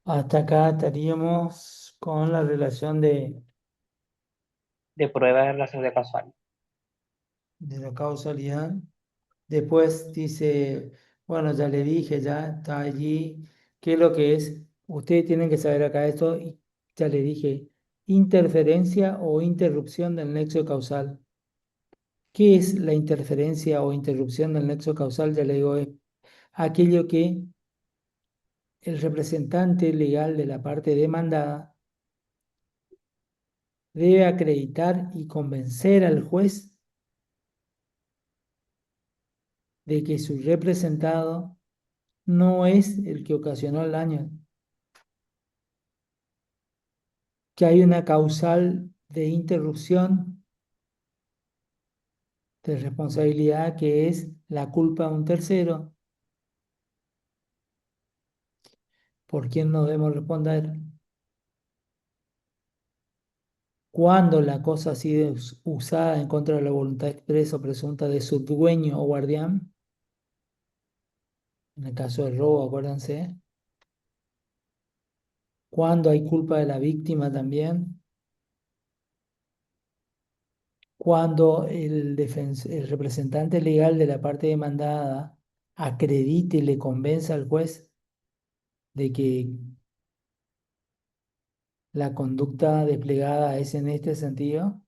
Hasta acá estaríamos con la relación de prueba de relación de causalidad. de la causalidad. Después dice, bueno, ya le dije, ya está allí, ¿qué es lo que es? Ustedes tienen que saber acá esto, y ya le dije, interferencia o interrupción del nexo causal. ¿Qué es la interferencia o interrupción del nexo causal? Ya le digo, es aquello que el representante legal de la parte demandada debe acreditar y convencer al juez de que su representado no es el que ocasionó el daño, que hay una causal de interrupción de responsabilidad que es la culpa de un tercero, por quien no debemos responder. Cuando la cosa ha sido usada en contra de la voluntad expresa o presunta de su dueño o guardián, en el caso del robo, acuérdense, cuando hay culpa de la víctima también, cuando el representante legal de la parte demandada acredite y le convenza al juez de que la conducta desplegada es en este sentido,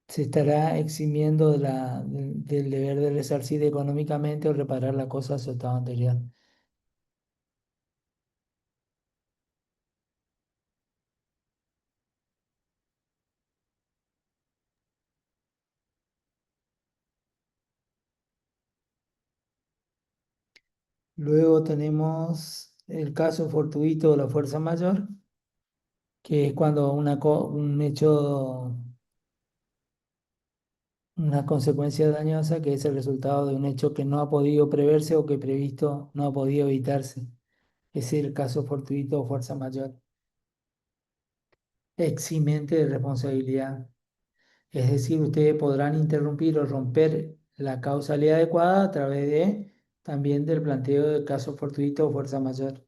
se estará eximiendo del deber de resarcir económicamente o reparar la cosa a su estado anterior. Luego tenemos el caso fortuito de la fuerza mayor, que es cuando un hecho, una consecuencia dañosa, que es el resultado de un hecho que no ha podido preverse o que previsto no ha podido evitarse. Ese es el caso fortuito o fuerza mayor. Eximente de responsabilidad. Es decir, ustedes podrán interrumpir o romper la causalidad adecuada a través de también del planteo de caso fortuito o fuerza mayor.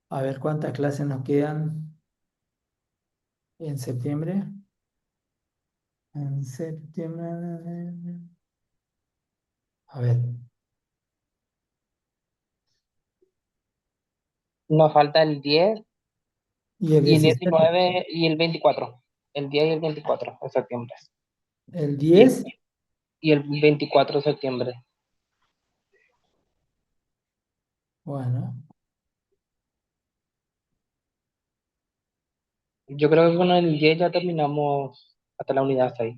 A ver cuántas clases nos quedan en septiembre. En septiembre. A ver. Nos falta el 10 Y el y el 17, 19 y el 24. El 10 y el 24 de septiembre. el Y el, 10, y el 24 de septiembre. bueno, Yo creo que con el 10 ya terminamos hasta la unidad 6.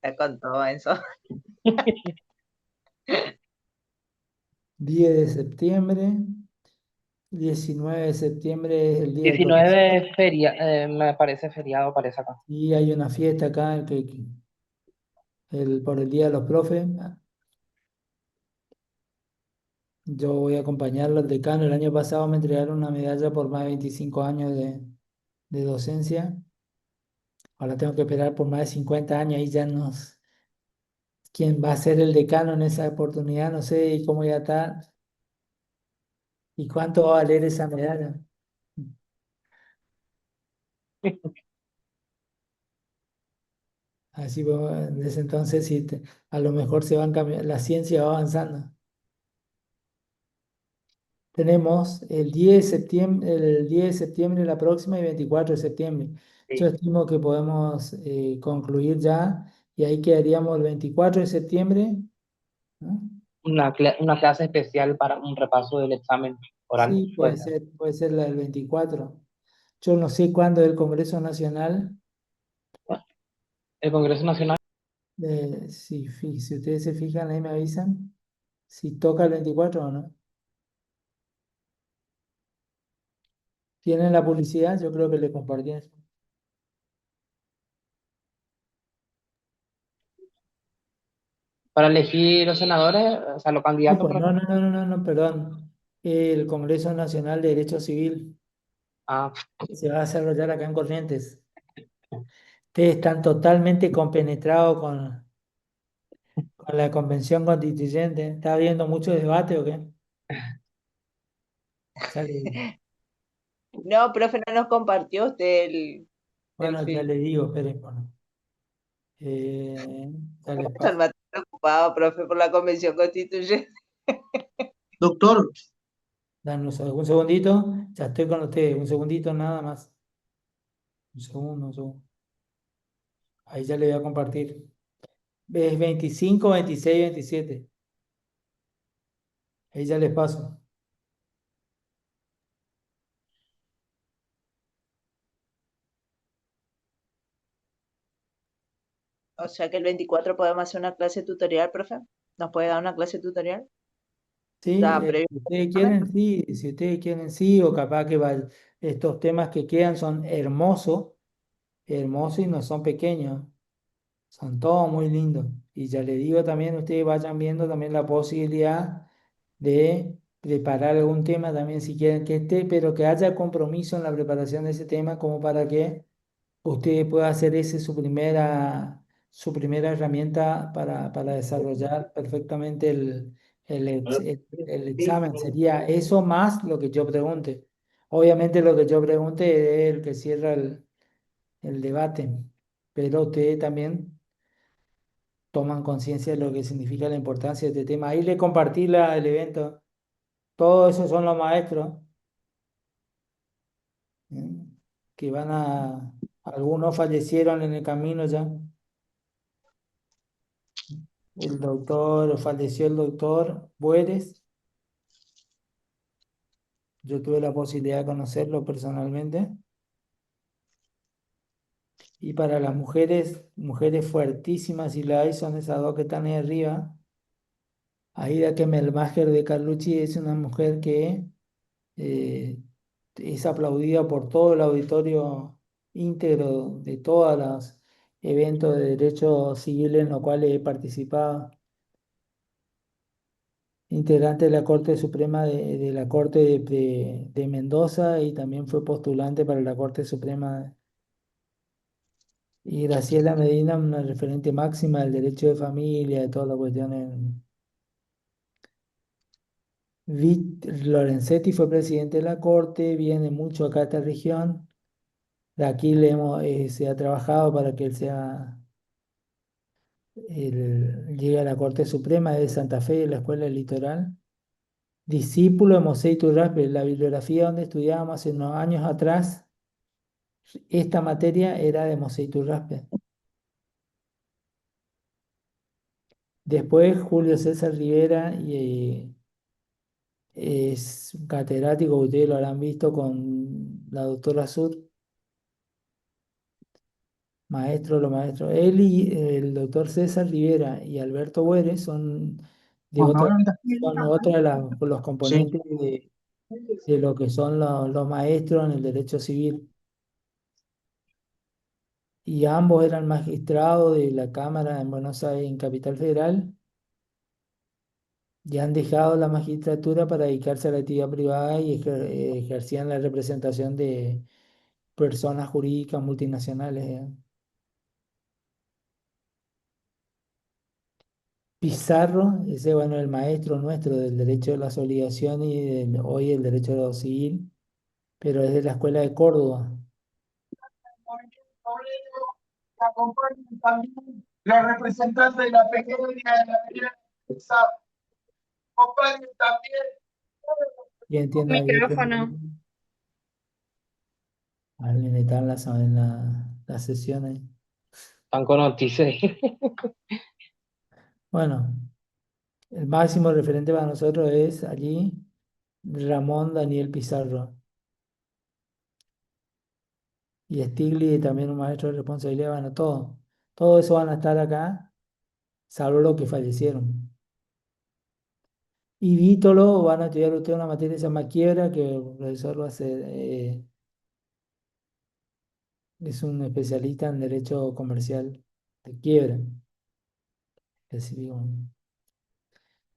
Está con todo eso. 10 de septiembre, 19 de septiembre es el día del profesor. 19 es me parece feriado, parece acá. Y hay una fiesta acá por el día de los profes. Yo voy a acompañarlo al decano. El año pasado me entregaron una medalla por más de 25 años de docencia. Ahora tengo que esperar por más de 50 años y ya nos quién va a ser el decano en esa oportunidad, no sé, y cómo ya está, y cuánto va a valer esa medalla. Así, pues, desde entonces, sí, a lo mejor se van cambiando, la ciencia va avanzando. Tenemos el 10 de septiembre la próxima y 24 de septiembre. Yo Sí, estimo que podemos concluir ya y ahí quedaríamos el 24 de septiembre, ¿no? una clase especial para un repaso del examen oral. Sí, Pues, puede ser la del 24. Yo no sé cuándo es el Congreso Nacional. el Congreso Nacional, Si ustedes se fijan, ahí me avisan si toca el 24 o no. ¿Tienen la publicidad? Yo creo que le compartí eso. para elegir los senadores, o sea, los No, candidatos, pues por no, no, ejemplo. no, no, no, no, perdón. El Congreso Nacional de Derecho Civil Ah, se va a desarrollar acá en Corrientes. Ustedes están totalmente compenetrados con la Convención Constituyente. ¿Está habiendo mucho debate o qué? Sale. No, profe, no nos compartió usted el Bueno, ya film. le digo, esperen, bueno. Ya les Están paso. más preocupados, profe, por la convención constituyente. Doctor, Danos un segundito. Ya estoy con ustedes. Un segundito nada más. Un segundo, un segundo. Ahí ya le voy a compartir. Es 25, 26, 27. Ahí ya les paso. O sea que el 24 podemos hacer una clase tutorial, profe. ¿Nos puede dar una clase tutorial? Sí, Ya, previo si al ustedes examen. quieren, sí, si ustedes quieren, sí, o capaz que estos temas que quedan son hermosos, hermosos y no son pequeños, son todos muy lindos. Y ya les digo también, ustedes vayan viendo también la posibilidad de preparar algún tema también si quieren que esté, pero que haya compromiso en la preparación de ese tema como para que usted puede hacer ese su primera herramienta para desarrollar perfectamente el examen. Sería eso más lo que yo pregunte. Obviamente lo que yo pregunte es el que cierra el debate, pero ustedes también toman conciencia de lo que significa la importancia de este tema. Ahí le compartí el evento. Todos esos son los maestros, ¿eh? Que algunos fallecieron en el camino ya. Falleció el doctor Bueres. Yo tuve la posibilidad de conocerlo personalmente. Y para las mujeres, mujeres fuertísimas, y la hay, son esas dos que están ahí arriba. Aida Kemmelmacher de Carlucci es una mujer que eh, es aplaudida por todo el auditorio íntegro de todos los eventos de derecho civil en los cuales he participado. Integrante de la Corte Suprema de la Corte de Mendoza y también fue postulante para la Corte Suprema. Y Graciela Medina, una referente máxima del derecho de familia, de todas las cuestiones. Lorenzetti fue presidente de la Corte, viene mucho acá a esta región. De aquí se ha trabajado para que él llegue a la Corte Suprema de Santa Fe de la Escuela Litoral. Discípulo de Mosè Iturraspe, la bibliografía donde estudiábamos hace unos años atrás. Esta materia era de Mosè Iturraspe. Después Julio César Rivera es un catedrático, ustedes lo habrán visto con la doctora Sud, maestro, los maestros. Él y el doctor César Rivera y Alberto Bueres son de por otra, favor, ahorita. son otra de los Sí. componentes de lo que son los maestros en el derecho civil. Y ambos eran magistrados de la Cámara en Buenos Aires, en Capital Federal, y han dejado la magistratura para dedicarse a la actividad privada y ejercían la representación de personas jurídicas multinacionales. Pizarro, ese bueno, el maestro nuestro del derecho de las obligaciones y hoy el derecho de lo civil, pero es de la Escuela de Córdoba. Acompañan también los representantes de la pequeña y de la mediana empresa. Acompañan también ¿Quién tiene abierto el Micrófono. micrófono? Alguien está en las sesiones. Están con noticias. Bueno, el máximo referente para nosotros es allí Ramón Daniel Pizarro. Y Stigli también un maestro de responsabilidad, bueno, todo eso van a estar acá, salvo los que fallecieron. Y Vítolo van a estudiar usted una materia que se llama quiebra, que el profesor va a ser, es un especialista en derecho comercial de quiebra. Específico.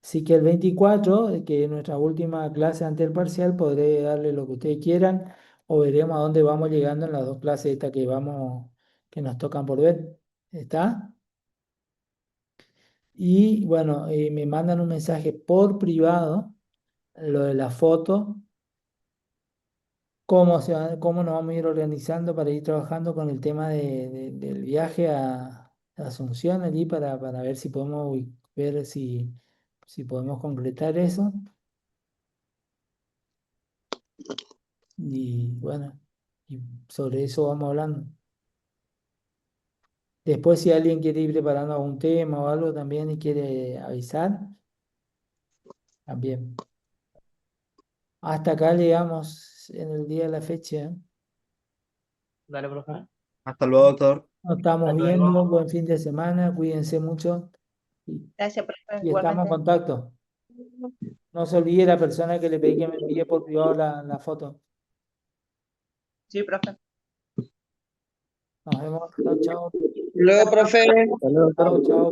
Así que el 24, que es nuestra última clase ante el parcial, podré darle lo que ustedes quieran o veremos a dónde vamos llegando en las dos clases estas que nos tocan por ver. ¿Está? Y bueno, me mandan un mensaje por privado, lo de la foto, cómo nos vamos a ir organizando para ir trabajando con el tema del viaje a Asunción allí para ver si podemos ver si podemos concretar eso. Y bueno, y sobre eso vamos hablando. Después, si alguien quiere ir preparando algún tema o algo también y quiere avisar, también. Hasta acá llegamos en el día de la fecha. Dale, profe. Hasta luego, doctor. Nos estamos Hasta viendo, luego. buen fin de semana, cuídense mucho Gracias, profe, y estamos en igualmente. contacto. No se olvide la persona que le pedí que me envíe por privado la foto. Sí, profe. Nos vemos. Chao, chao. Luego, profe. Chao, chao.